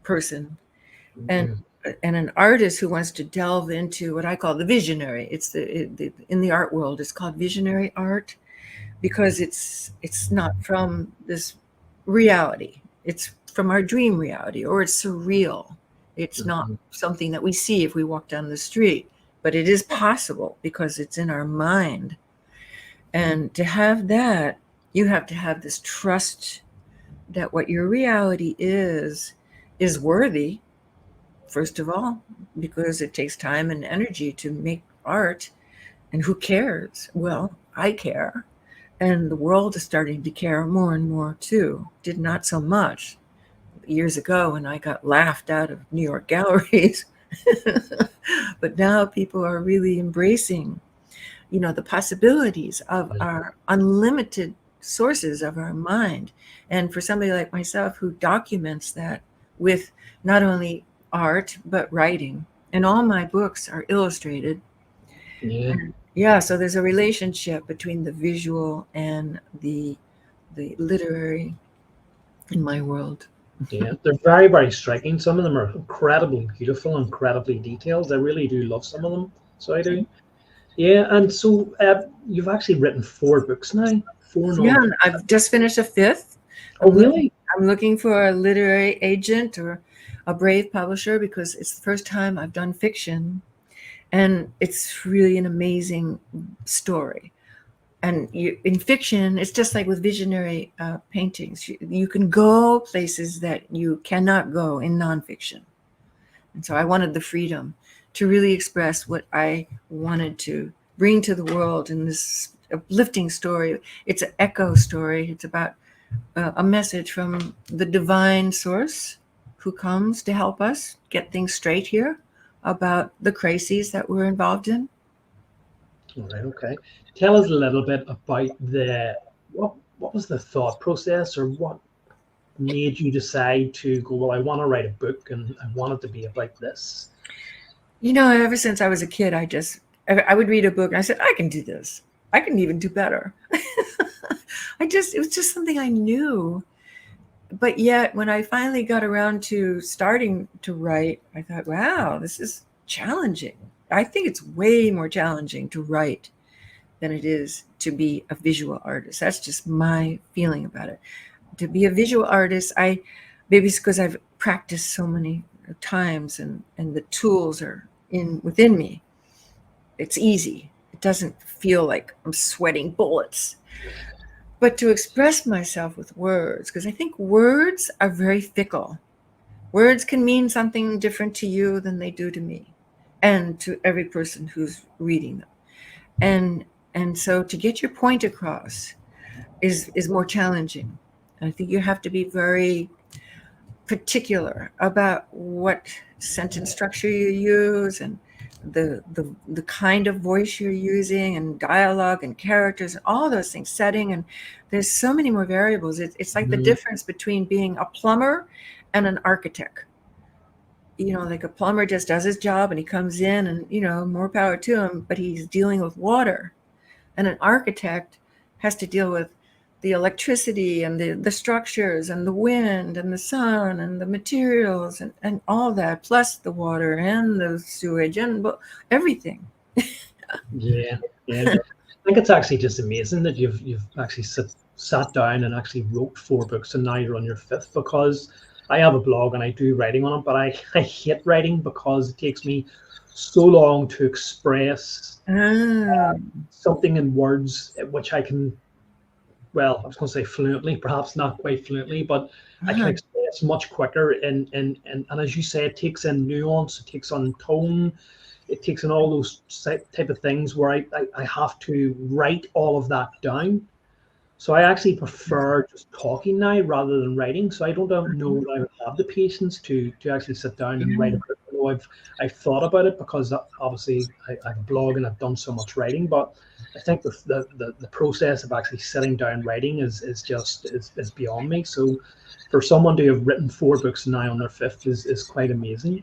person. And an artist who wants to delve into what I call the visionary. It's in the art world, it's called visionary art, because it's not from this reality. It's from our dream reality, or it's surreal. It's not something that we see if we walk down the street, but it is possible because it's in our mind. And to have that, you have to have this trust that what your reality is worthy. First of all, because it takes time and energy to make art. And who cares? Well, I care. And the world is starting to care more and more too. Did not so much years ago when I got laughed out of New York galleries. But now people are really embracing, the possibilities of our unlimited sources of our mind. And for somebody like myself who documents that with not only art but writing, and all my books are illustrated. So there's a relationship between the visual and the literary in my world. They're very, very striking. Some of them are incredibly beautiful, incredibly detailed. I really do love some of them, so I do. And so you've actually written 4 books now. 4 novels. I've just finished a 5th. Oh, really? I'm looking for a literary agent or a brave publisher, because it's the first time I've done fiction. And it's really an amazing story. And in fiction, it's just like with visionary paintings. You can go places that you cannot go in nonfiction. And so I wanted the freedom to really express what I wanted to bring to the world in this uplifting story. It's an echo story. It's about a message from the divine source who comes to help us get things straight here about the crises that we're involved in. All right, okay. Tell us a little bit about what was the thought process, or what made you decide to go, well, I want to write a book and I want it to be about this? Ever since I was a kid, I would read a book and I said, I can do this. I can even do better. It was just something I knew. But yet when I finally got around to starting to write, I thought, wow, this is challenging. I think it's way more challenging to write than it is to be a visual artist. That's just my feeling about it. To be a visual artist, maybe it's because I've practiced so many times and the tools are within me. It's easy. It doesn't feel like I'm sweating bullets. But to express myself with words, because I think words are very fickle. Words can mean something different to you than they do to me and to every person who's reading them. And so to get your point across is more challenging. And I think you have to be very particular about what sentence structure you use and the kind of voice you're using and dialogue and characters and all those things, setting, and there's so many more variables. It's like the difference between being a plumber and an architect. Like a plumber just does his job and he comes in and, more power to him, but he's dealing with water. And an architect has to deal with the electricity and the structures and the wind and the sun and the materials and all that, plus the water and the sewage and everything. Yeah. I think it's actually just amazing that you've actually sat down and actually wrote 4 books, and now you're on your 5th, because I have a blog and I do writing on it, but I hate writing because it takes me so long to express something in words, which I can, well, I was going to say fluently, perhaps not quite fluently, but I can express much quicker. And as you say, it takes in nuance, it takes on tone, it takes in all those type of things where I have to write all of that down. So I actually prefer just talking now rather than writing. So I don't know that I would have the patience to actually sit down and write a book. I know I've thought about it, because obviously I have a blog and I've done so much writing, but I think the process of actually sitting down writing is beyond me. So for someone to have written 4 books now on their 5th is quite amazing.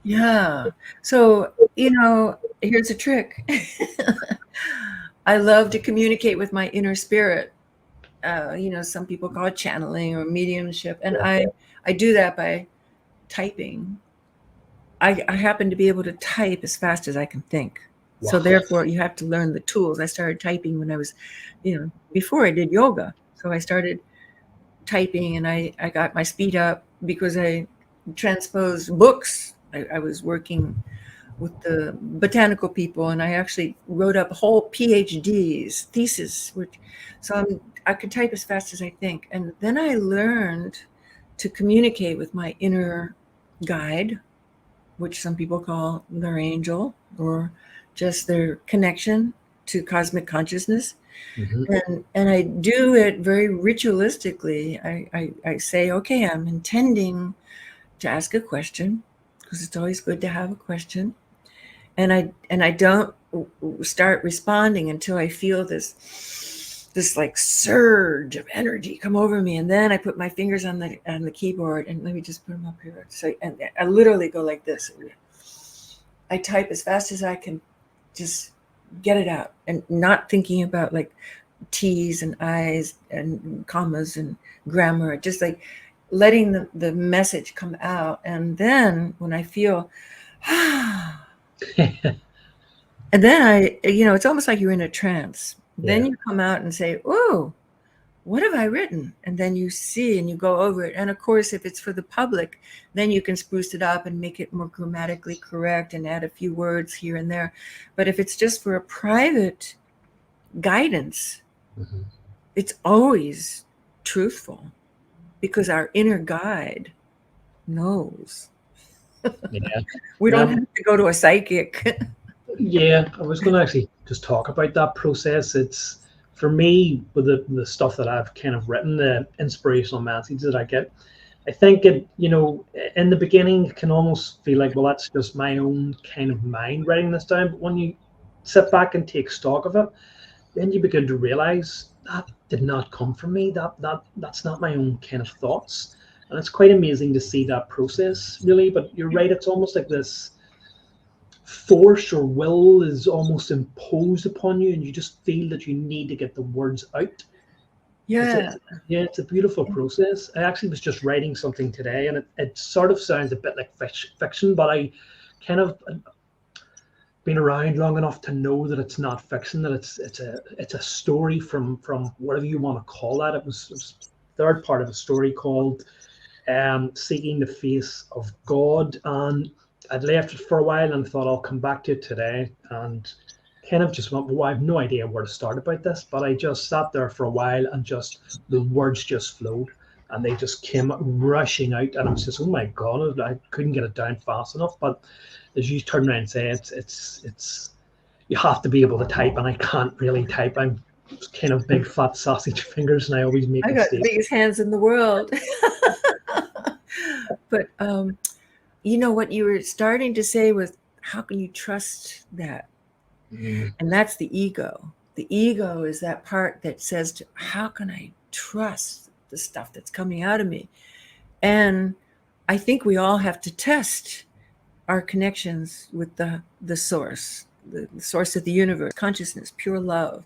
Yeah. So, here's a trick. I love to communicate with my inner spirit. Some people call it channeling or mediumship. And I do that by typing. I happen to be able to type as fast as I can think. Wow. So therefore you have to learn the tools. I started typing when I was, before I did yoga. So I started typing and I got my speed up because I transposed books. I was working with the botanical people, and I actually wrote up whole PhDs, thesis. So I could type as fast as I think. And then I learned to communicate with my inner guide, which some people call their angel, or just their connection to cosmic consciousness. And I do it very ritualistically. I say, okay, I'm intending to ask a question, because it's always good to have a question. And I don't start responding until I feel this like surge of energy come over me, and then I put my fingers on the keyboard, and let me just put them up here. So, and I literally go like this. I type as fast as I can, just get it out, and not thinking about like T's and I's and commas and grammar, just like letting the message come out. And then when I feel and then it's almost like you're in a trance. Then you come out and say, oh, what have I written? And then you see and you go over it. And of course, if it's for the public, then you can spruce it up and make it more grammatically correct and add a few words here and there. But if it's just for a private guidance, it's always truthful, because our inner guide knows. Yeah. We don't have to go to a psychic. Yeah, I was going to actually just talk about that process. It's, for me, with the stuff that I've kind of written, the inspirational messages that I get, I think it, in the beginning, it can almost feel like, well, that's just my own kind of mind writing this down. But when you sit back and take stock of it, then you begin to realize that did not come from me. That's not my own kind of thoughts. And it's quite amazing to see that process, really. But you're right, it's almost like this force or will is almost imposed upon you, and you just feel that you need to get the words out. Yeah. It's a beautiful process. I actually was just writing something today, and it sort of sounds a bit like fiction, but I kind of been around long enough to know that it's not fiction, that it's a story from whatever you want to call that. It was third part of a story called Seeking the Face of God, and I'd left it for a while and thought I'll come back to it today, and kind of just went, well, I have no idea where to start about this, but I just sat there for a while and just the words just flowed and they just came rushing out, and I was just, oh my God, I couldn't get it down fast enough. But as you turn around and say, it's you have to be able to type, and I can't really type. I'm kind of big fat sausage fingers, and I always make I got the biggest hands in the world. But what you were starting to say was, how can you trust that? And that's the ego. The ego is that part that says, how can I trust the stuff that's coming out of me? And I think we all have to test our connections with the source, the source of the universe, consciousness, pure love.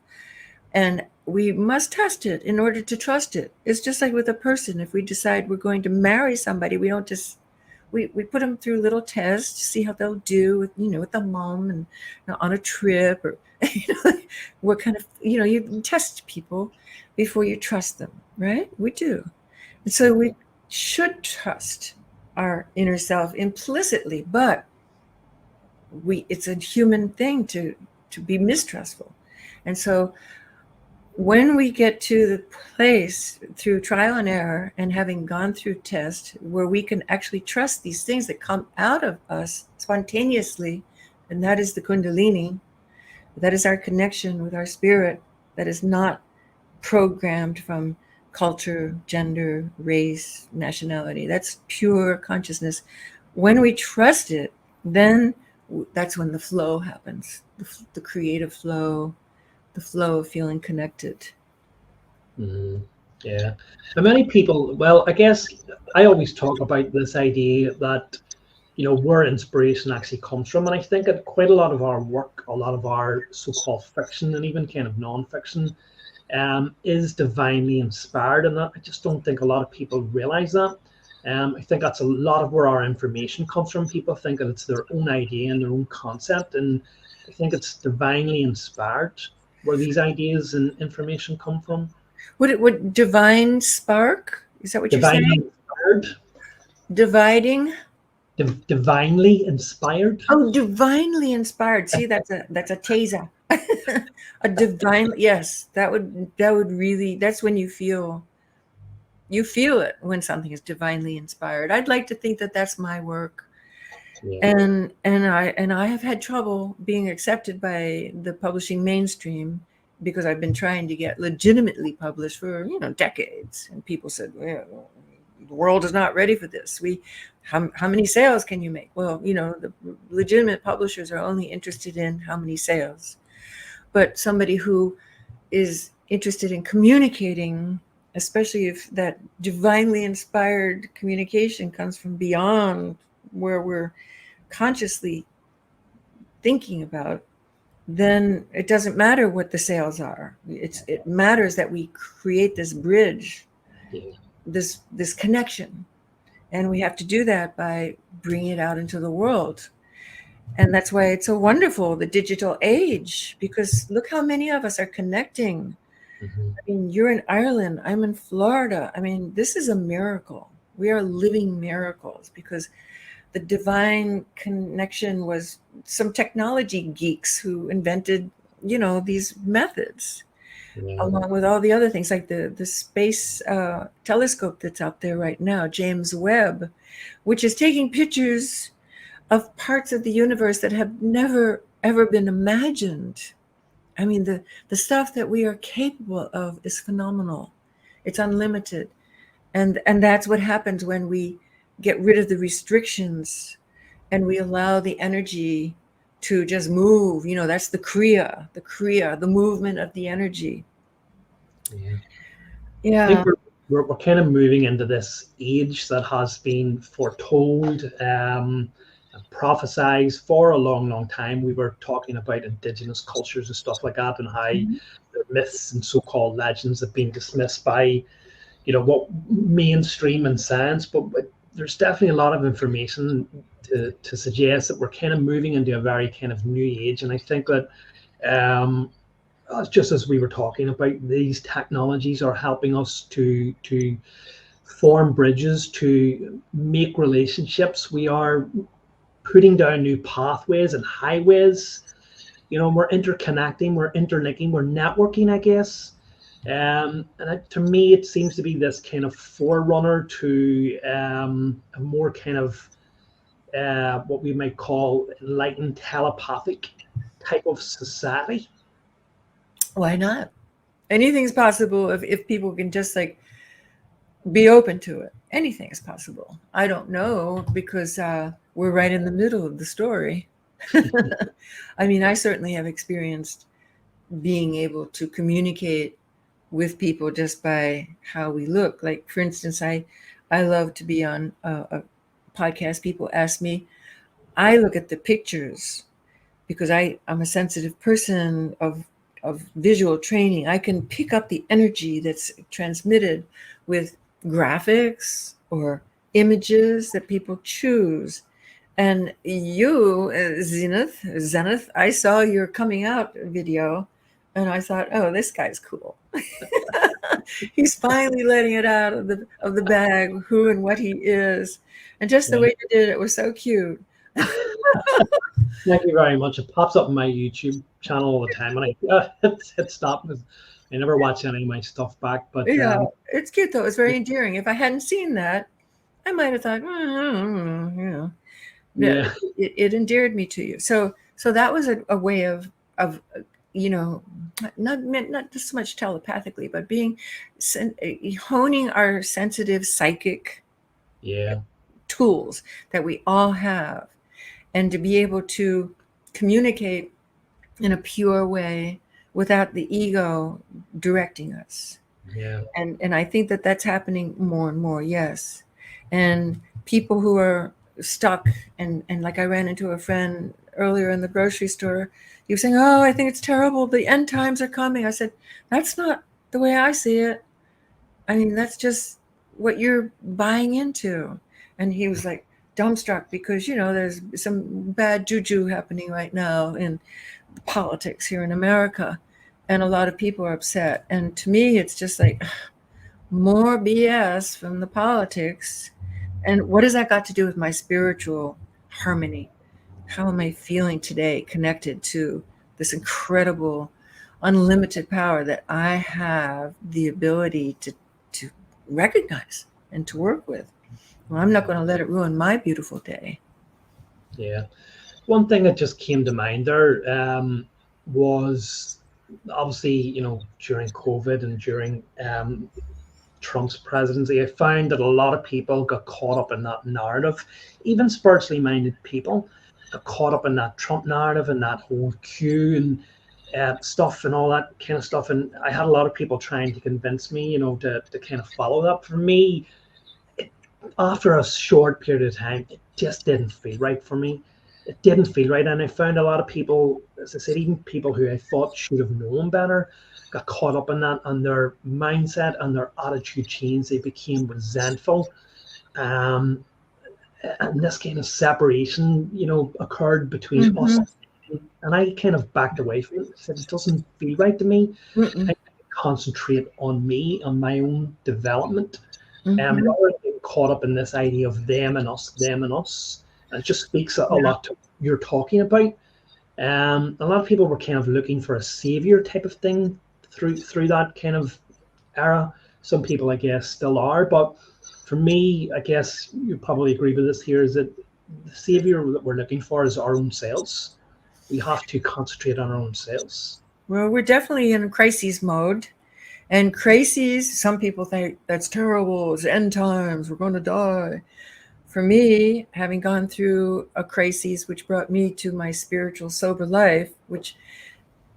And we must test it in order to trust it. It's just like with a person. If we decide we're going to marry somebody, we don't just we put them through little tests to see how they'll do with with the mom and on a trip, or what kind of you test people before you trust them, right? We do. And so we should trust our inner self implicitly, but it's a human thing to be mistrustful. And so when we get to the place through trial and error and having gone through tests where we can actually trust these things that come out of us spontaneously, and that is the Kundalini, that is our connection with our spirit, that is not programmed from culture, gender, race, nationality. That's pure consciousness. When we trust it, then that's when the flow happens, the creative flow, the flow of feeling connected. Yeah. And many people, well, I guess I always talk about this idea that, where inspiration actually comes from. And I think that quite a lot of our work, a lot of our so-called fiction and even kind of non-fiction is divinely inspired. And that, I just don't think a lot of people realize that. I think that's a lot of where our information comes from. People think that it's their own idea and their own concept. And I think it's divinely inspired where these ideas and information come from. What divine spark? Is that what Divinely you're saying? inspired. Divinely inspired. Oh, divinely inspired. See, that's a Teza. A divine, yes, that would really, that's when you feel it, when something is divinely inspired. I'd like to think that that's my work. Yeah. And I have had trouble being accepted by the publishing mainstream, because I've been trying to get legitimately published for decades, and people said, well, the world is not ready for this. How many sales can you make? Well, the legitimate publishers are only interested in how many sales, but somebody who is interested in communicating, especially if that divinely inspired communication comes from beyond where we're consciously thinking about, then it doesn't matter what the sales are. It matters that we create this bridge, this connection, and we have to do that by bringing it out into the world. And that's why it's so wonderful, the digital age, because look how many of us are connecting Mhm. I mean, you're in Ireland, I'm in Florida. I mean, this is a miracle. We are living miracles because the divine connection was some technology geeks who invented, these methods, Yeah. along with all the other things like the space telescope that's out there right now, James Webb, which is taking pictures of parts of the universe that have never ever been imagined. I mean, the stuff that we are capable of is phenomenal. It's unlimited. And that's what happens when we get rid of the restrictions and we allow the energy to just move. That's the movement of the energy. Yeah. I Yeah. think we're kind of moving into this age that has been foretold, and prophesized for a long, long time. We were talking about indigenous cultures and stuff like that, and how Mhm. the myths and so-called legends have been dismissed by, what mainstream and science. But there's definitely a lot of information to suggest that we're kind of moving into a very kind of new age, and I think that. Um, just as we were talking about, these technologies are helping us to form bridges, to make relationships. We are putting down new pathways and highways. We're interconnecting, we're interlinking, we're networking, I guess. To me, it seems to be this kind of forerunner to a more kind of what we might call enlightened telepathic type of society. Why not? Anything's possible if people can just like be open to it. Anything is possible. I don't know because we're right in the middle of the story. I mean, I certainly have experienced being able to communicate with people just by how we look. Like, for instance, I love to be on a podcast. People ask me, I look at the pictures because I'm a sensitive person of visual training. I can pick up the energy that's transmitted with graphics or images that people choose. And you, Zenith, I saw your coming out video and I thought, oh, this guy's cool. He's finally letting it out of the bag, who and what he is. And just the Yeah. way you did it was so cute. Thank you very much. It pops up in my YouTube channel all the time, and I hit stop because I never watch any of my stuff back. But Yeah, it's cute though. It's very endearing. If I hadn't seen that, I might have thought, yeah, yeah, it endeared me to you. So that was a way of you know, not just so much telepathically, but being honing our sensitive psychic yeah, tools that we all have, and to be able to communicate in a pure way without the ego directing us. yeah, And I think that that's happening more and more. Yes. And people who are stuck, and like I ran into a friend earlier in the grocery store, he was saying, oh, I think it's terrible, the end times are coming. I said, that's not the way I see it. I mean, that's just what you're buying into. And he was like dumbstruck because there's some bad juju happening right now in politics here in America, and a lot of people are upset. And to me, it's just like more BS from the politics. And what has that got to do with my spiritual harmony? How am I feeling today connected to this incredible, unlimited power that I have the ability to recognize and to work with? Well, I'm not going to let it ruin my beautiful day. yeah. One thing that just came to mind there was obviously, during COVID and during Trump's presidency, I found that a lot of people got caught up in that narrative. Even spiritually minded people got caught up in that Trump narrative and that whole Q and stuff and all that kind of stuff. And I had a lot of people trying to convince me, to kind of follow that. For me, after a short period of time, it just didn't feel right for me. It didn't feel right. And I found a lot of people, as I said, even people who I thought should have known better, got caught up in that, and their mindset and their attitude changed. They became resentful. Um, and this kind of separation, occurred between us. Mm-hmm. And I kind of backed away from it. I said, it doesn't feel right to me. Mm-mm. I concentrate on me, on my own development, Mhm. rather than getting caught up in this idea of them and us, them and us. And it just speaks a Yeah. lot to what you're talking about. A lot of people were kind of looking for a savior type of thing through that kind of era. Some people, I guess, still are, but for me, I guess you probably agree with this here, is that the savior that we're looking for is our own selves. We have to concentrate on our own selves. Well, we're definitely in crises mode. And crises, some people think that's terrible. It's end times. We're going to die. For me, having gone through a crisis which brought me to my spiritual sober life, which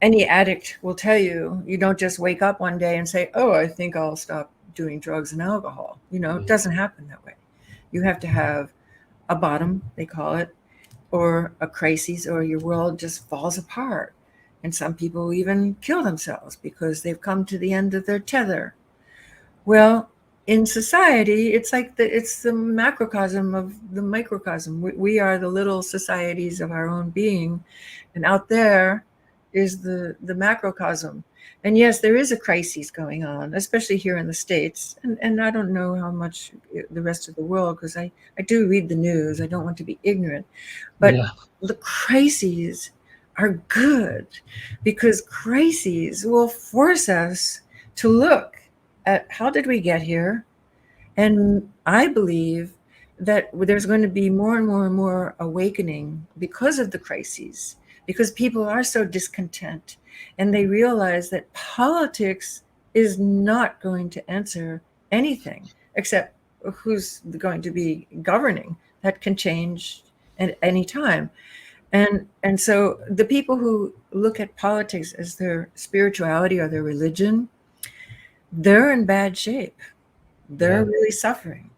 any addict will tell you, you don't just wake up one day and say, oh, I think I'll stop doing drugs and alcohol. It doesn't happen that way. You have to have a bottom, they call it, or a crisis, or your world just falls apart. And some people even kill themselves because they've come to the end of their tether. Well, in society, it's like it's the macrocosm of the microcosm. We are the little societies of our own being, and out there is the macrocosm. And yes, there is a crisis going on, especially here in the States. And I don't know how much the rest of the world, because I do read the news. I don't want to be ignorant. But Yeah, the crises are good, because crises will force us to look at how did we get here. And I believe that there's going to be more and more and more awakening because of the crises, because people are so discontent and they realize that politics is not going to answer anything except who's going to be governing. That can change at any time. And so the people who look at politics as their spirituality or their religion, they're in bad shape. They're yeah, really suffering.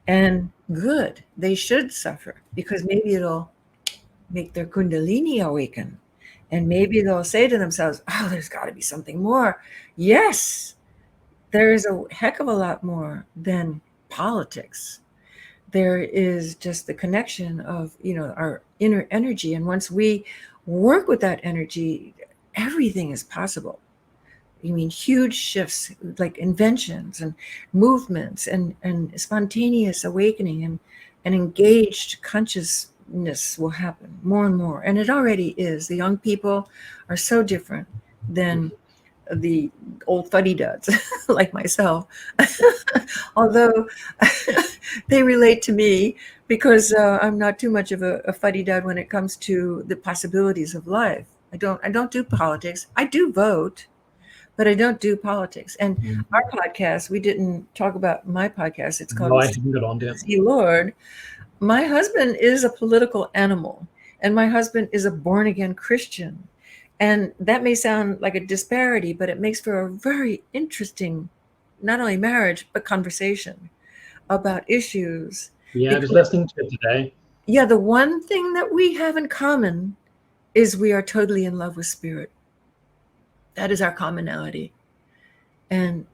And good, they should suffer, because maybe it'll make their Kundalini awaken. And maybe they'll say to themselves, oh, there's got to be something more. Yes, there is a heck of a lot more than politics. There is just the connection of, our inner energy. And once we work with that energy, everything is possible. You mean huge shifts, like inventions and movements and spontaneous awakening and engaged consciousness will happen more and more. And it already is. The young people are so different than the old fuddy-duds like myself. Although they relate to me because I'm not too much of a fuddy-dud when it comes to the possibilities of life. I don't do politics. I do vote, but I don't do politics. And our podcast, we didn't talk about my podcast. It's no, called I haven't got on to it. Teza Lord. My husband is a political animal, and my husband is a born-again Christian. And that may sound like a disparity, but it makes for a very interesting, not only marriage, but conversation about issues. Yeah, I was Because, listening to it today. yeah, the one thing that we have in common is we are totally in love with spirit. That is our commonality. And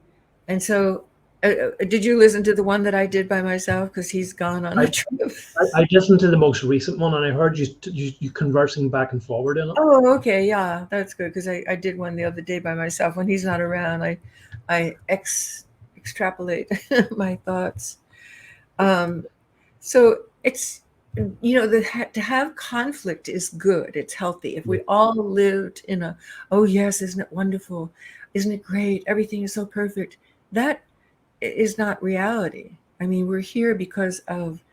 so, did you listen to the one that I did by myself? Because he's gone on I, a trip. I listened to the most recent one, and I heard you conversing back and forward in it. Oh, okay, yeah, that's good. Because I did one the other day by myself. When he's not around, I extrapolate my thoughts. So it's, to have conflict is good. It's healthy. If we all lived in oh yes, isn't it wonderful? Isn't it great? Everything is so perfect. That is not reality. I mean, we're here because of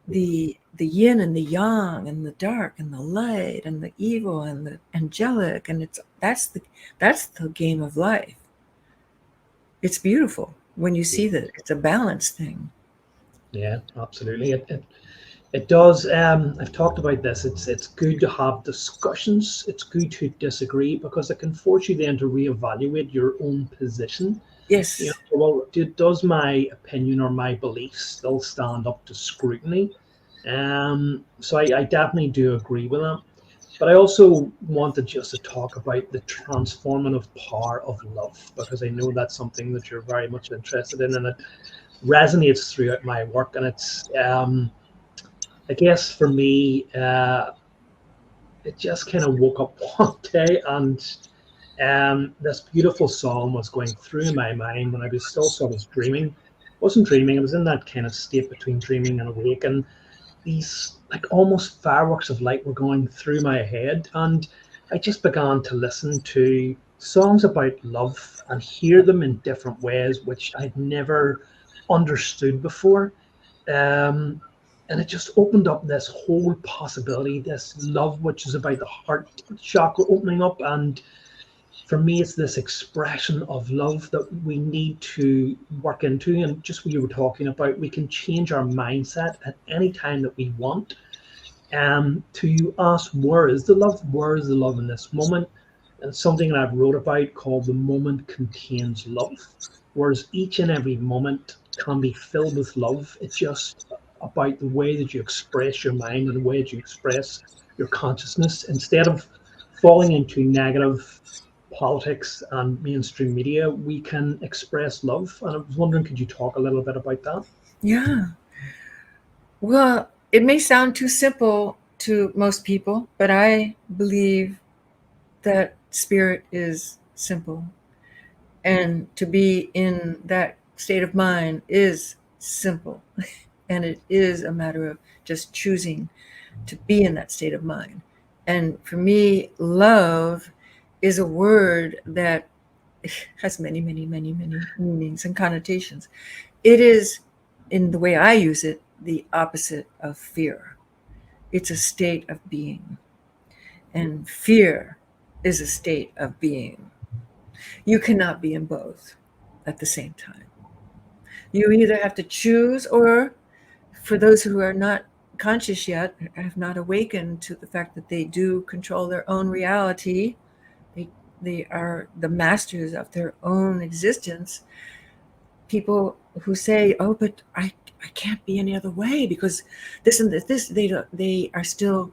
the yin and the yang and the dark and the light and the evil and the angelic, and that's the game of life. It's beautiful when you see that it's a balanced thing. Yeah, absolutely. It does. I've talked about this. It's good to have discussions. It's good to disagree, because it can force you then to reevaluate your own position. Yes. Well, does my opinion or my beliefs still stand up to scrutiny? So I definitely do agree with that. But I also wanted just to talk about the transformative power of love, because I know that's something that you're very much interested in, and it resonates throughout my work. And it's, I guess for me, it just kind of woke up one day, and This beautiful song was going through my mind when I was still sort of dreaming. I wasn't dreaming, I was in that kind of state between dreaming and awake. And these like almost fireworks of light were going through my head. And I just began to listen to songs about love and hear them in different ways, which I'd never understood before. Um, and it just opened up this whole possibility, this love, which is about the heart chakra opening up. And for me, it's this expression of love that we need to work into. And just what you were talking about, we can change our mindset at any time that we want. To ask, where is the love? Where is the love in this moment? And something that I've wrote about called the moment contains love, whereas each and every moment can be filled with love. It's just about the way that you express your mind and the way that you express your consciousness instead of falling into negative politics and mainstream media. We can express love, and I was wondering, could you talk a little bit about that? Yeah. Well, it may sound too simple to most people, but I believe that spirit is simple. And to be in that state of mind is simple. And it is a matter of just choosing to be in that state of mind. And for me, love is a word that has many, many, many, many meanings and connotations. It is, in the way I use it, the opposite of fear. It's a state of being. And fear is a state of being. You cannot be in both at the same time. You either have to choose, or for those who are not conscious yet, have not awakened to the fact that they do control their own reality, they are the masters of their own existence. People who say, "Oh, but I can't be any other way because this and this," they are still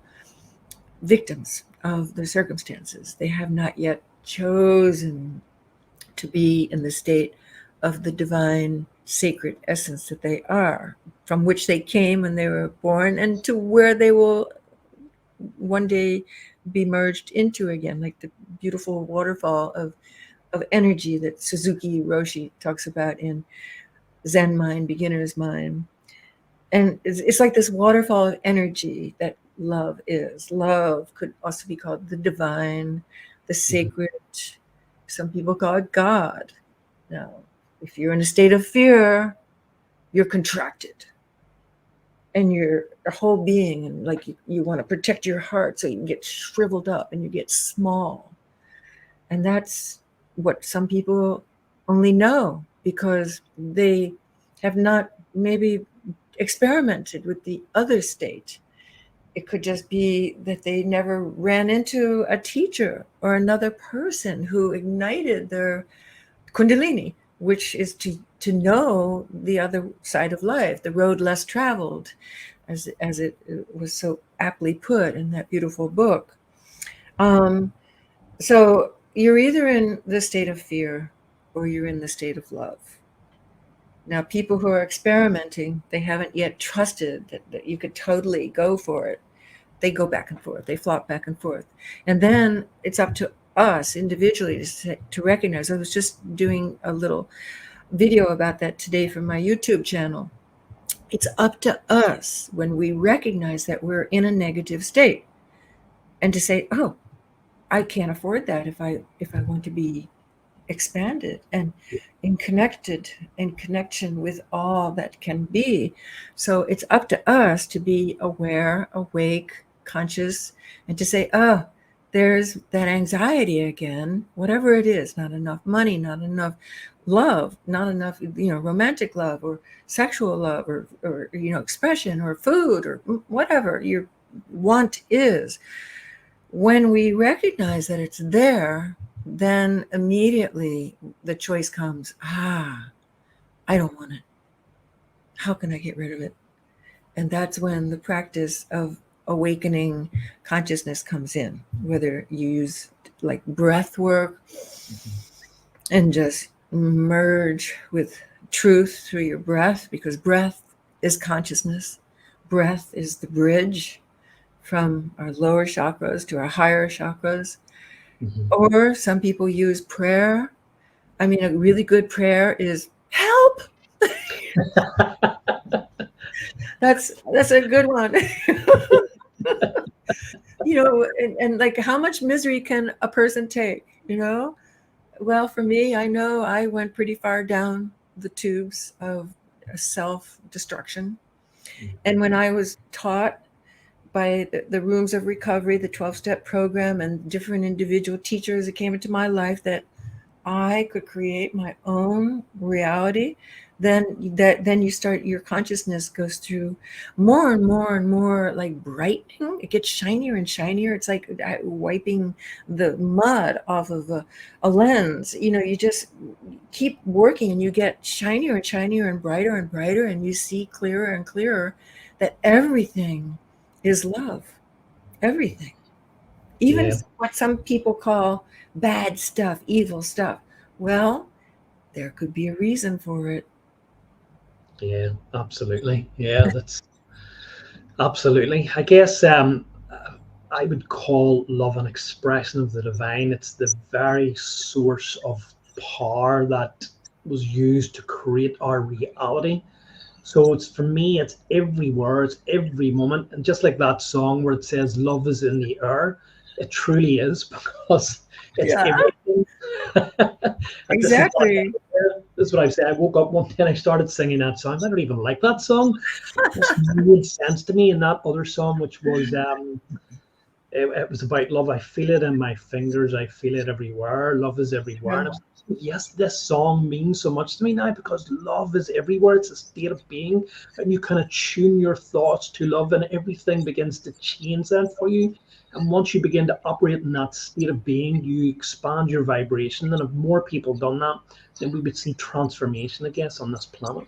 victims of their circumstances. They have not yet chosen to be in the state of the divine sacred essence that they are, from which they came when they were born, and to where they will one day be merged into again, like the beautiful waterfall of energy that Suzuki Roshi talks about in Zen Mind, Beginner's Mind. And it's like this waterfall of energy that love is. Love could also be called the divine, the sacred. Some people call it God. Now, if you're in a state of fear, you're contracted. And your whole being, and like you want to protect your heart, so you get shriveled up and you get small. And that's what some people only know because they have not maybe experimented with the other state. It could just be that they never ran into a teacher or another person who ignited their Kundalini, which is to know the other side of life, the road less traveled, as it was so aptly put in that beautiful book. So you're either in the state of fear or you're in the state of love. Now, people who are experimenting, they haven't yet trusted that you could totally go for it. They go back and forth. They flop back and forth. And then it's up to us individually to recognize. I was just doing a little video about that today for my YouTube channel. It's up to us when we recognize that we're in a negative state and to say, oh, I can't afford that if I want to be expanded and in connection with all that can be. So it's up to us to be aware, awake, conscious, and to say, oh, there's that anxiety again, whatever it is, not enough money, not enough love, not enough, romantic love or sexual love or expression or food or whatever your want is. When we recognize that it's there, then immediately the choice comes, I don't want it. How can I get rid of it? And that's when the practice of awakening consciousness comes in, whether you use like breath work and just merge with truth through your breath, because breath is consciousness. Breath is the bridge from our lower chakras to our higher chakras. Mhm. Or some people use prayer. I mean, a really good prayer is help. That's a good one. And like, how much misery can a person take? Well, for me, I know I went pretty far down the tubes of self-destruction. And when I was taught by the rooms of recovery, the 12-step program, and different individual teachers that came into my life, that I could create my own reality, then you start, your consciousness goes through more and more and more, like brightening. It gets shinier and shinier. It's like wiping the mud off of a lens. You just keep working and you get shinier and shinier and brighter, and you see clearer and clearer that everything is love. Everything. Even Yeah, what some people call bad stuff, evil stuff. Well, there could be a reason for it. yeah, absolutely. Yeah, that's absolutely. I guess I would call love an expression of the divine. It's the very source of power that was used to create our reality. So it's, for me, it's everywhere, it's every moment. And just like that song where it says love is in the air, it truly is, because it's Yeah, everything. And this is what exactly. this is what I've said. I woke up one day and I started singing that song. I don't even like that song. This made sense to me. And that other song, which was it was about love. I feel it in my fingers. I feel it everywhere. Love is everywhere. And I was like, yes, this song means so much to me now, because love is everywhere. It's a state of being, and you kind of tune your thoughts to love, and everything begins to change then for you. And once you begin to operate in that state of being, you expand your vibration. And if more people done that, then we would see transformation, I guess, on this planet.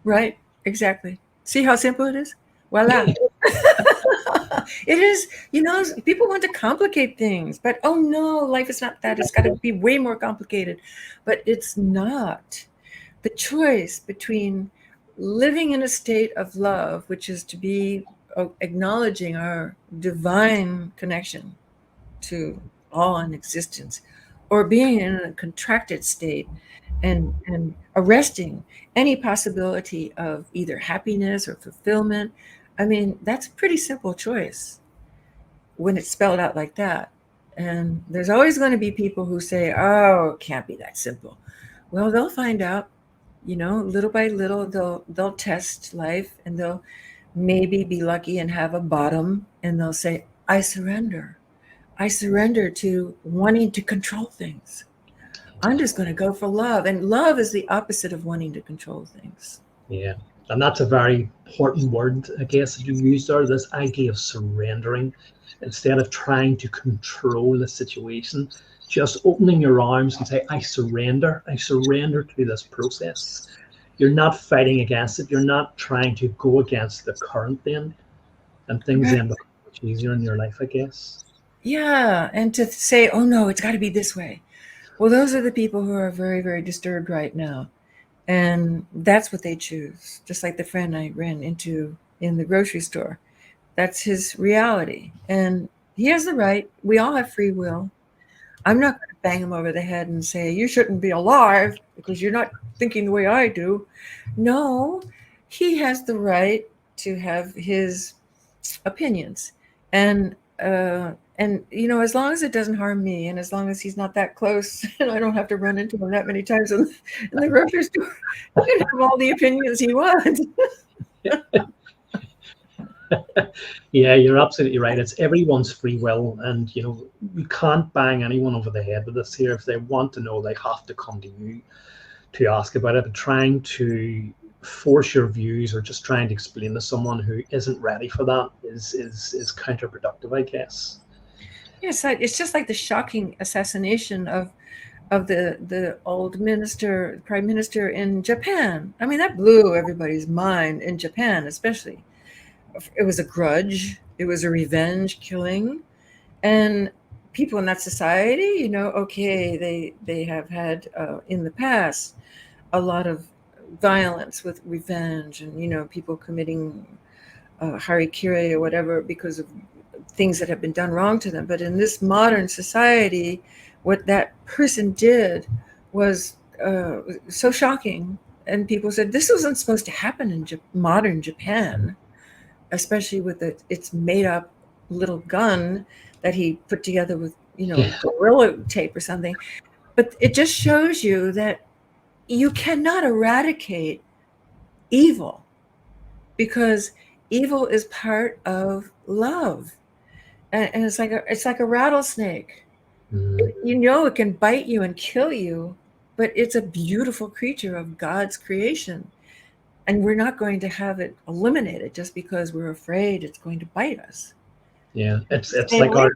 Right, exactly. See how simple it is? Voila. It is, people want to complicate things, but oh no, life is not that. It's got to be way more complicated. But it's not. The choice between living in a state of love, which is to be acknowledging our divine connection to all in existence, or being in a contracted state and arresting any possibility of either happiness or fulfillment. I mean, that's a pretty simple choice when it's spelled out like that. And there's always going to be people who say, oh, it can't be that simple. Well, they'll find out, little by little. They'll test life, and they'll maybe be lucky and have a bottom, and they'll say, I surrender to wanting to control things. I'm just going to go for love. And love is the opposite of wanting to control things. Yeah. And that's a very important word, I guess, that you used there, this idea of surrendering. Instead of trying to control the situation, just opening your arms and say, I surrender to this process. You're not fighting against it. You're not trying to go against the current then, and things Right. then become much easier in your life, I guess. Yeah. And to say, oh no, it's got to be this way. Well, those are the people who are very, very disturbed right now. And that's what they choose. Just like the friend I ran into in the grocery store. That's his reality. And he has the right. We all have free will. I'm not going to bang him over the head and say, you shouldn't be alive because you're not thinking the way I do. No, he has the right to have his opinions. And, as long as it doesn't harm me, and as long as he's not that close, and I don't have to run into him that many times in the grocery store, he can have all the opinions he wants. Yeah, you're absolutely right. It's everyone's free will, and you can't bang anyone over the head with this here. If they want to know, they have to come to you to ask about it. But trying to force your views, or just trying to explain to someone who isn't ready for that, is counterproductive, I guess. Yes, it's just like the shocking assassination of the old prime minister in Japan. I mean, that blew everybody's mind in Japan, especially. It was a grudge. It was a revenge killing, and people in that society, okay, they have had in the past a lot of violence with revenge, and people committing harikiri or whatever because of things that have been done wrong to them. But in this modern society, what that person did was so shocking. And people said, this wasn't supposed to happen in modern Japan, especially with its made up little gun that he put together with, gorilla tape or something. But it just shows you that you cannot eradicate evil, because evil is part of love. And it's like a rattlesnake. It can bite you and kill you, but it's a beautiful creature of God's creation. And we're not going to have it eliminated just because we're afraid it's going to bite us. Yeah, it's like our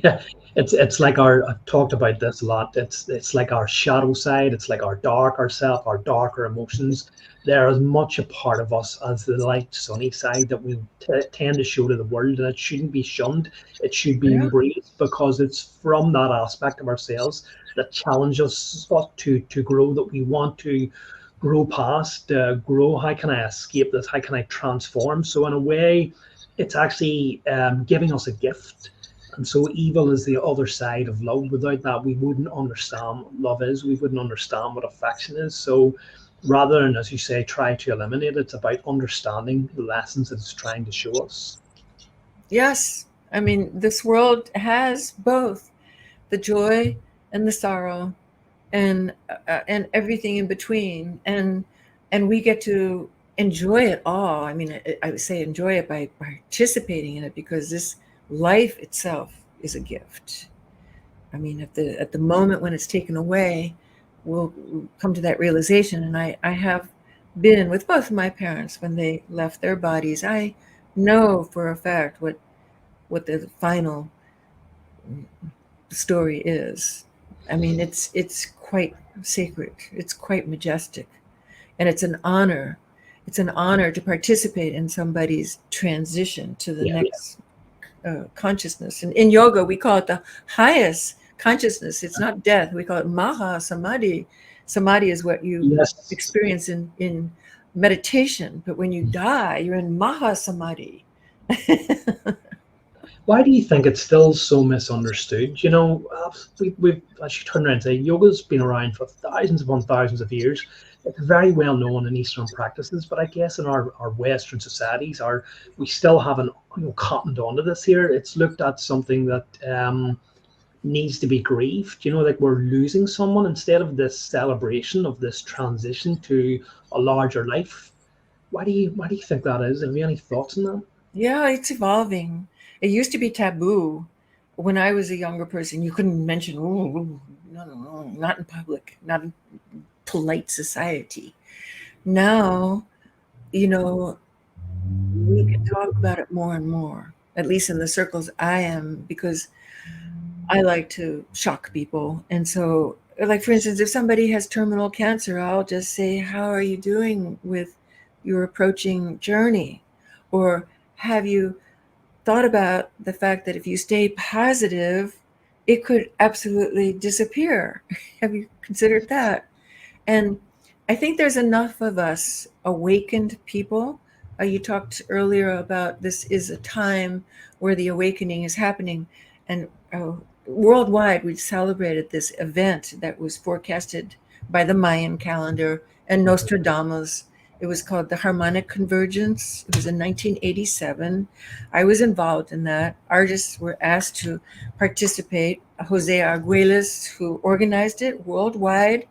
yeah, it's like I've talked about this a lot. It's like our shadow side. It's like our darker self, our darker emotions. They're as much a part of us as the light, sunny side that we tend to show to the world, and it shouldn't be shunned. It should be embraced, because it's from that aspect of ourselves that challenges us to grow. That we want to grow past, grow. How can I escape this? How can I transform? So in a way, it's actually giving us a gift. And so evil is the other side of love. Without that, we wouldn't understand what love is. We wouldn't understand what affection is. So rather than, as you say, try to eliminate it, it's about understanding the lessons it's trying to show us. Yes. I mean, this world has both the joy and the sorrow, and everything in between. And we get to enjoy it all. I mean, I would say enjoy it by participating in it, because this life itself is a gift. I mean, at the moment when it's taken away, we'll come to that realization. And I have been with both of my parents when they left their bodies. I know for a fact what the final story is. I mean, it's quite sacred. It's quite majestic, and it's an honor. It's an honor to participate in somebody's transition to the next consciousness. And in yoga, we call it the highest consciousness. It's not death. We call it Maha Samadhi. Samadhi is what you experience in meditation. But when you die, you're in Maha Samadhi. Why do you think it's still so misunderstood? We've actually turned around and say yoga's been around for thousands upon thousands of years. It's very well known in Eastern practices, but I guess in our Western societies, we still haven't cottoned onto this here. It's looked at something that needs to be grieved. Like we're losing someone, instead of this celebration of this transition to a larger life. Why do you think that is? Have you any thoughts on that? Yeah, it's evolving. It used to be taboo. When I was a younger person, you couldn't mention, no, not in public, not in polite society. Now, we can talk about it more and more, at least in the circles I am, because I like to shock people. And so, like, for instance, if somebody has terminal cancer, I'll just say, how are you doing with your approaching journey? Or have you thought about the fact that if you stay positive, it could absolutely disappear? Have you considered that? And I think there's enough of us awakened people. You talked earlier about this is a time where the awakening is happening. And worldwide, we celebrated this event that was forecasted by the Mayan calendar and Nostradamus. It was called the Harmonic Convergence. It was in 1987. I was involved in that. Artists were asked to participate. Jose Arguelles, who organized it worldwide.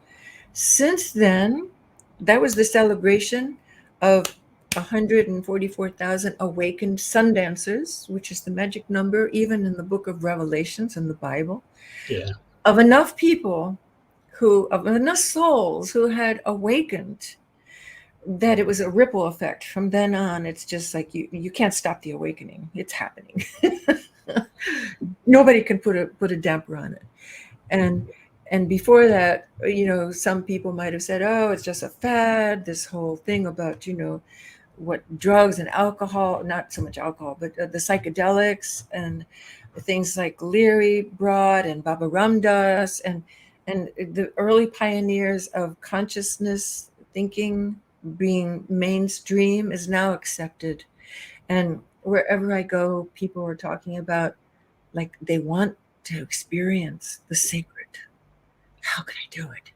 Since then, that was the celebration of 144,000 awakened sun dancers, which is the magic number, even in the book of Revelations in the Bible, of enough people of enough souls who had awakened, that it was a ripple effect. From then on, it's just like you can't stop the awakening. It's happening. Nobody can put a damper on it. And before that, some people might have said, oh, it's just a fad, this whole thing about, what drugs and alcohol, not so much alcohol, but the psychedelics and things like Leary brought and Baba Ram Dass and the early pioneers of consciousness thinking being mainstream is now accepted. And wherever I go, people are talking about, like, they want to experience the sacred. How can I do it?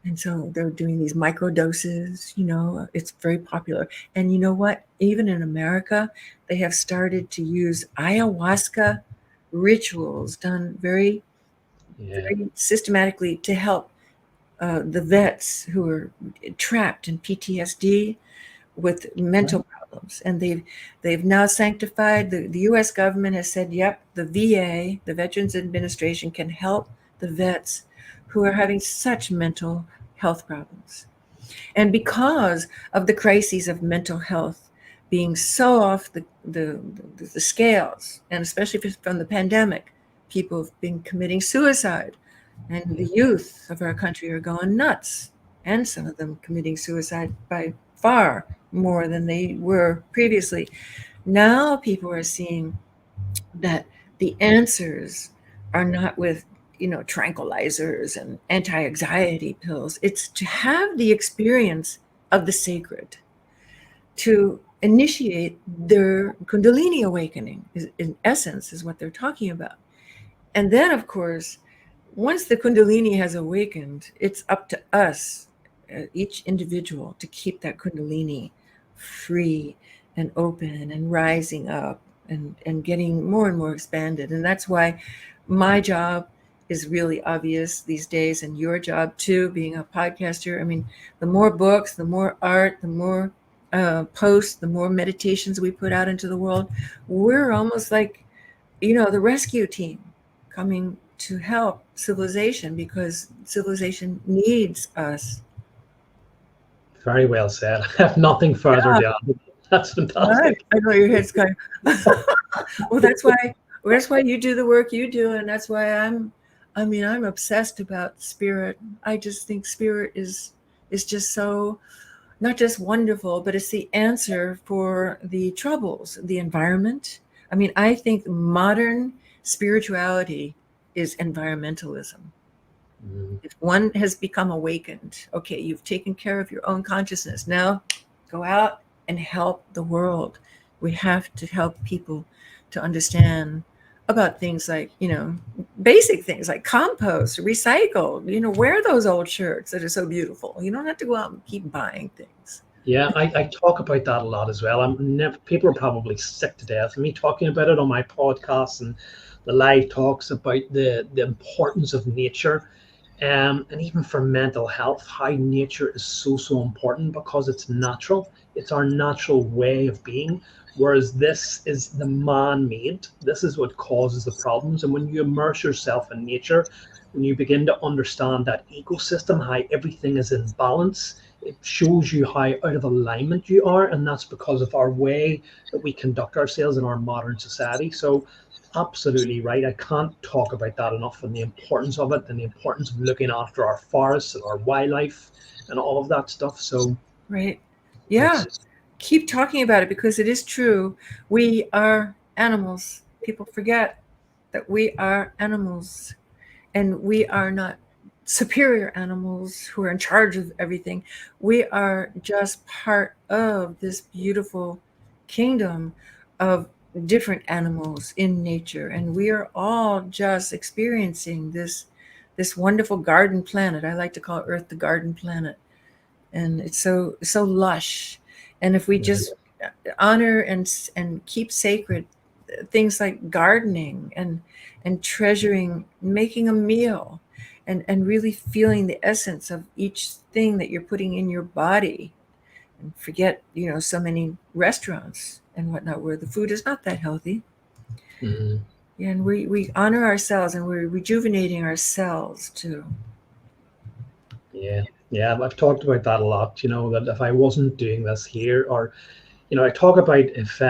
And so they're doing these micro doses, it's very popular. And you know what? Even in America, they have started to use ayahuasca rituals done very, very systematically to help the vets who are trapped in PTSD with mental problems. And they've now sanctified, the US government has said, yep, the VA, the Veterans Administration, can help the vets who are having such mental health problems. And because of the crises of mental health being so off the scales, and especially from the pandemic, people have been committing suicide, and the youth of our country are going nuts, and some of them committing suicide by far more than they were previously. Now people are seeing that the answers are not with, tranquilizers and anti-anxiety pills. It's to have the experience of the sacred, to initiate their Kundalini awakening, in essence, is what they're talking about. And then, of course, once the Kundalini has awakened, it's up to us, each individual, to keep that Kundalini free and open and rising up and getting more and more expanded. And that's why my job is really obvious these days, and your job too, being a podcaster. I mean, the more books, the more art, the more posts, the more meditations we put out into the world. We're almost like, the rescue team coming to help civilization, because civilization needs us. Very well said. I have nothing further to add. That's fantastic. I know your head's kind of well, that's why you do the work you do, and that's why I'm obsessed about spirit. I just think spirit is just so, not just wonderful, but it's the answer for the troubles, the environment. I mean, I think modern spirituality is environmentalism. If one has become awakened, okay, you've taken care of your own consciousness. Now go out and help the world. We have to help people to understand about things like, basic things like compost, recycle, wear those old shirts that are so beautiful. You don't have to go out and keep buying things. Yeah, I talk about that a lot as well. People are probably sick to death of me talking about it on my podcast and the live talks about the importance of nature, and even for mental health, how nature is so important because it's natural. It's our natural way of being, whereas this is the man-made. This is what causes the problems. And when you immerse yourself in nature, when you begin to understand that ecosystem, how everything is in balance, it shows you how out of alignment you are, and that's because of our way that we conduct ourselves in our modern society. So absolutely right. I can't talk about that enough, and the importance of it, and the importance of looking after our forests and our wildlife and all of that stuff. So right. Yeah. Keep talking about it, because it is true. We are animals. People forget that we are animals, and we are not superior animals who are in charge of everything. We are just part of this beautiful kingdom of different animals in nature, and we are all just experiencing this wonderful garden planet. I like to call Earth the garden planet, and it's so lush. And if we just honor and keep sacred things like gardening and treasuring making a meal, and really feeling the essence of each thing that you're putting in your body, and forget, so many restaurants and whatnot where the food is not that healthy. Mm-hmm. And we honor ourselves, and we're rejuvenating ourselves too. Yeah, I've talked about that a lot, that if I wasn't doing this here, or I talk about if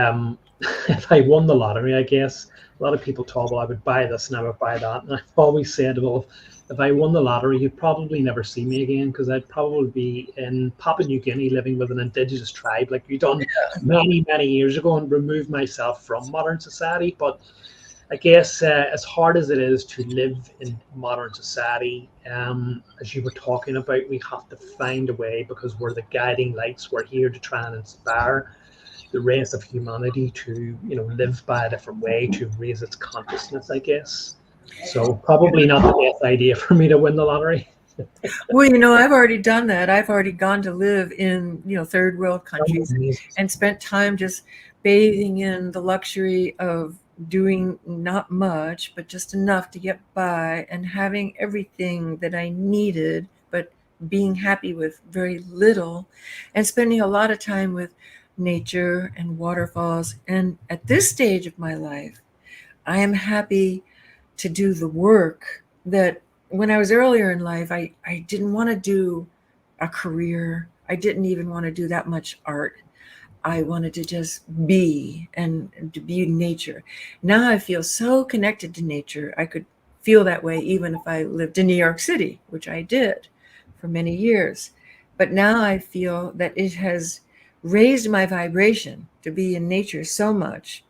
if I won the lottery, I guess a lot of people talk, well, I would buy this and I would buy that, and I've always said, well, if I won the lottery, you'd probably never see me again, because I'd probably be in Papua New Guinea living with an indigenous tribe like you done many years ago, and remove myself from modern society. But I guess as hard as it is to live in modern society, as you were talking about, we have to find a way, because we're the guiding lights. We're here to try and inspire. the race of humanity to, live by a different way, to raise its consciousness, I guess. So probably not the best idea for me to win the lottery. Well, I've already done that. I've already gone to live in, third world countries and spent time just bathing in the luxury of doing not much, but just enough to get by and having everything that I needed, but being happy with very little, and spending a lot of time with nature and waterfalls. And at this stage of my life, I am happy to do the work that when I was earlier in life, I didn't want to do a career. I didn't even want to do that much art. I wanted to just be and to be in nature. Now I feel so connected to nature. I could feel that way even if I lived in New York City, which I did for many years. But now I feel that it has raised my vibration to be in nature so much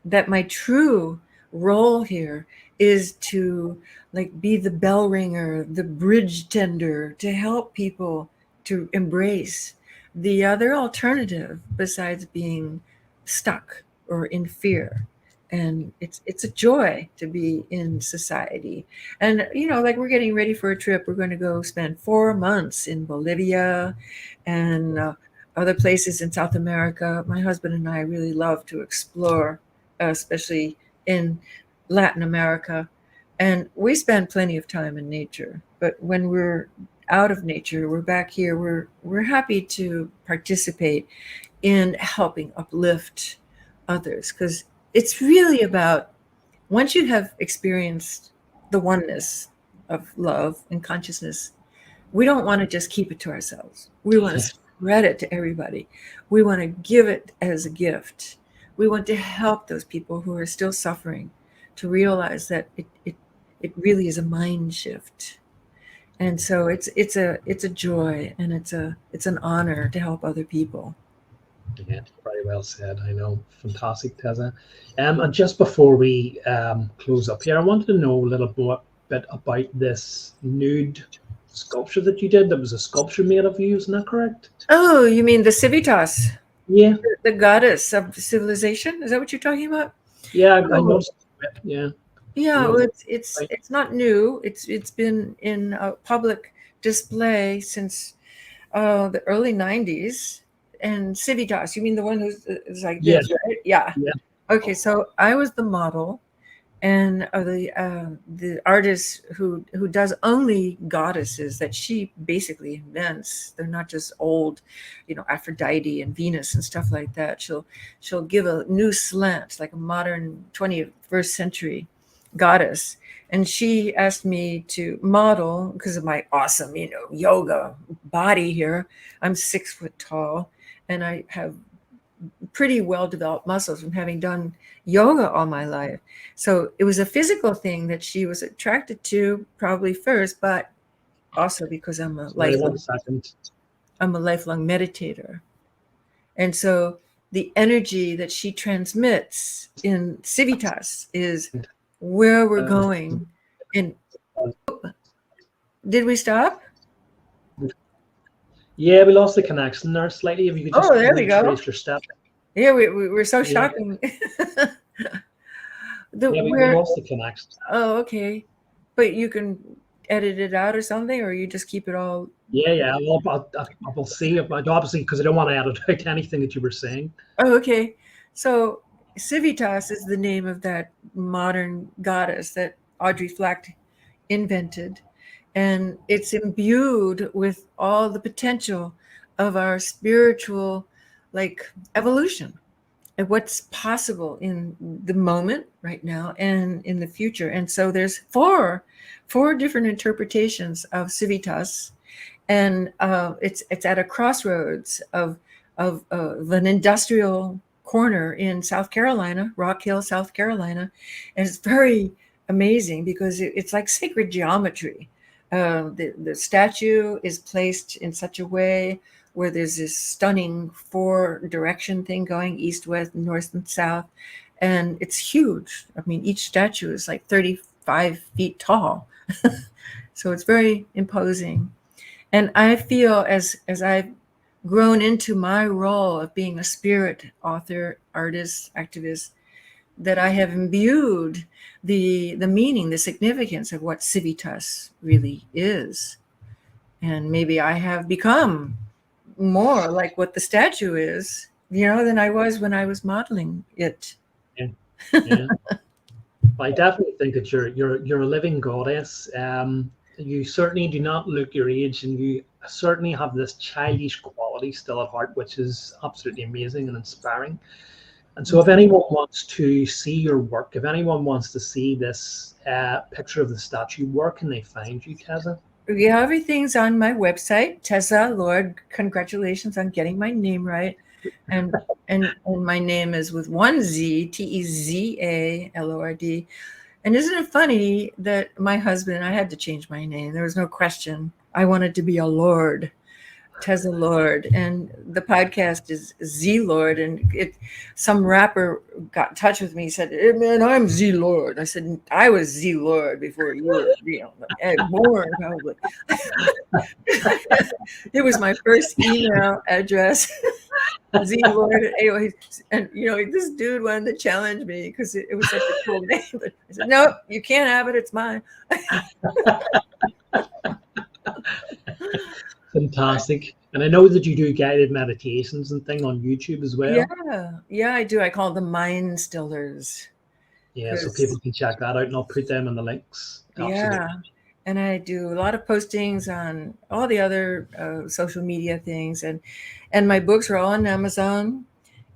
that my true role here is to be the bell ringer, the bridge tender, to help people to embrace the other alternative besides being stuck or in fear. And it's a joy to be in society. And we're getting ready for a trip. We're going to go spend 4 months in Bolivia and other places in South America. My husband and I really love to explore, especially in Latin America. And we spend plenty of time in nature. But when we're out of nature, we're back here, we're happy to participate in helping uplift others, because it's really about, once you have experienced the oneness of love and consciousness, we don't want to just keep it to ourselves. We want to spread it to everybody. We want to give it as a gift. We want to help those people who are still suffering to realize that it really is a mind shift. And so it's a joy, and it's an honor to help other people. Yeah, very well said. I know. Fantastic, Teza. And just before we close up here, I wanted to know a little bit about this nude sculpture that you did. There was a sculpture made of you, isn't that correct? Oh, you mean the Civitas? Yeah. The goddess of civilization? Is that what you're talking about? Yeah, I noticed. Yeah. Yeah, well, it's not new. It's been in a public display since the early 90s. And Civitas, you mean the one who's like this, right? Yeah. Okay, so I was the model, and the artist who does only goddesses that she basically invents. They're not just old, Aphrodite and Venus and stuff like that. She'll give a new slant, like a modern 21st century goddess. And she asked me to model because of my awesome, yoga body here. I'm 6 foot tall, and I have pretty well developed muscles from having done yoga all my life. So it was a physical thing that she was attracted to probably first, but also because I'm a lifelong meditator. And so the energy that she transmits in Civitas is where we're going. And did we stop? Yeah, we lost the connection there slightly. If you could just there we go. Trace your step. Yeah, we're so shocking. We lost the connection. Oh, okay. But you can edit it out or something, or you just keep it all? Yeah. Well, I'll see. Obviously, because I don't want to edit out anything that you were saying. Oh, okay. So Civitas is the name of that modern goddess that Audrey Flack invented. And it's imbued with all the potential of our spiritual evolution and what's possible in the moment right now and in the future. And so there's four different interpretations of Civitas, and it's at a crossroads of an industrial corner in South Carolina, Rock Hill, South Carolina. And it's very amazing because it's like sacred geometry. The statue is placed in such a way where there's this stunning 4-direction thing going east, west, north, and south. And it's huge. I mean, each statue is like 35 feet tall. So it's very imposing. And I feel as I've grown into my role of being a spirit, author, artist, activist, that I have imbued the meaning, the significance of what civitas really is. And maybe I have become more like what the statue is, than I was when I was modeling it. Yeah. Yeah. I definitely think that you're a living goddess. You certainly do not look your age, and you certainly have this childish quality still at heart, which is absolutely amazing and inspiring. And so, if anyone wants to see your work, if anyone wants to see this picture of the statue, where can they find you, Teza? Yeah, everything's on my website, Teza Lord. Congratulations on getting my name right. And my name is with one Z, TezaLord. And isn't it funny that my husband, I had to change my name. There was no question. I wanted to be a Lord, Teza Lord. And the podcast is Z Lord. And some rapper got in touch with me. He said, "Hey, man, I'm Z Lord." I said, "I was Z Lord before you were born, probably." It was my first email address. Z Lord at AOL. And this dude wanted to challenge me because it was such a cool name. But I said, "No, you can't have it. It's mine." Fantastic. And I know that you do guided meditations and thing on YouTube as well. Yeah, I do. I call them mind stillers. Yeah, so people can check that out, and I'll put them in the links. Absolutely. Yeah. And I do a lot of postings on all the other social media things, and my books are all on Amazon.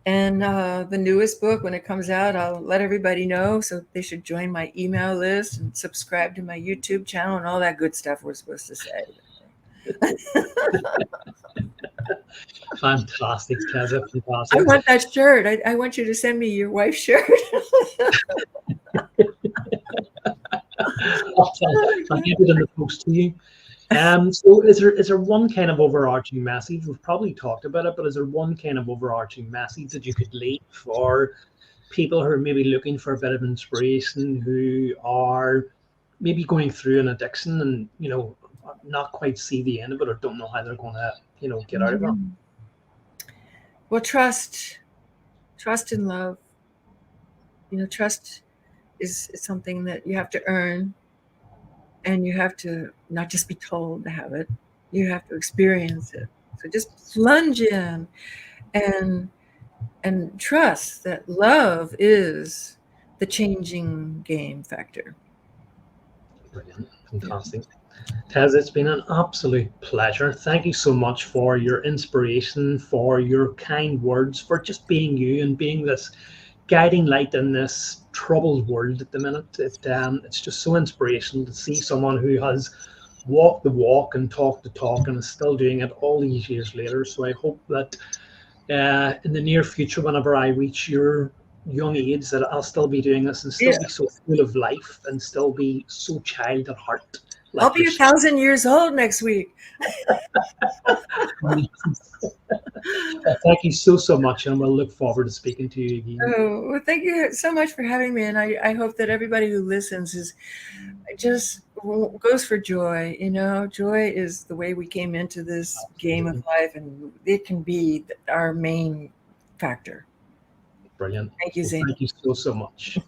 And the newest book, when it comes out, I'll let everybody know. So they should join my email list and subscribe to my YouTube channel and all that good stuff we're supposed to say. Fantastic, Teza. Fantastic. I want that shirt. I want you to send me your wife's shirt. I'll give it in the post to you. So is there one kind of overarching message? We've probably talked about it, but is there one kind of overarching message that you could leave for people who are maybe looking for a bit of inspiration, who are maybe going through an addiction and not quite see the end of it, or don't know how they're going to get out of it? Well, trust and love. Trust is something that you have to earn, and you have to not just be told to have it. You have to experience it. So just plunge in and trust that love is the changing game factor. Brilliant. Fantastic. Tez, it's been an absolute pleasure. Thank you so much for your inspiration, for your kind words, for just being you and being this guiding light in this troubled world at the minute. It's just so inspirational to see someone who has walked the walk and talked the talk and is still doing it all these years later. So I hope that in the near future, whenever I reach your young age, that I'll still be doing this and still be so full of life and still be so child at heart. I'll be 1,000 years old next week. Thank you so much, and we'll look forward to speaking to you again. Oh, well, thank you so much for having me, and I hope that everybody who listens is just goes for joy. Joy is the way we came into this game of life, and it can be our main factor. Brilliant. Thank you, Zane. Thank you so much.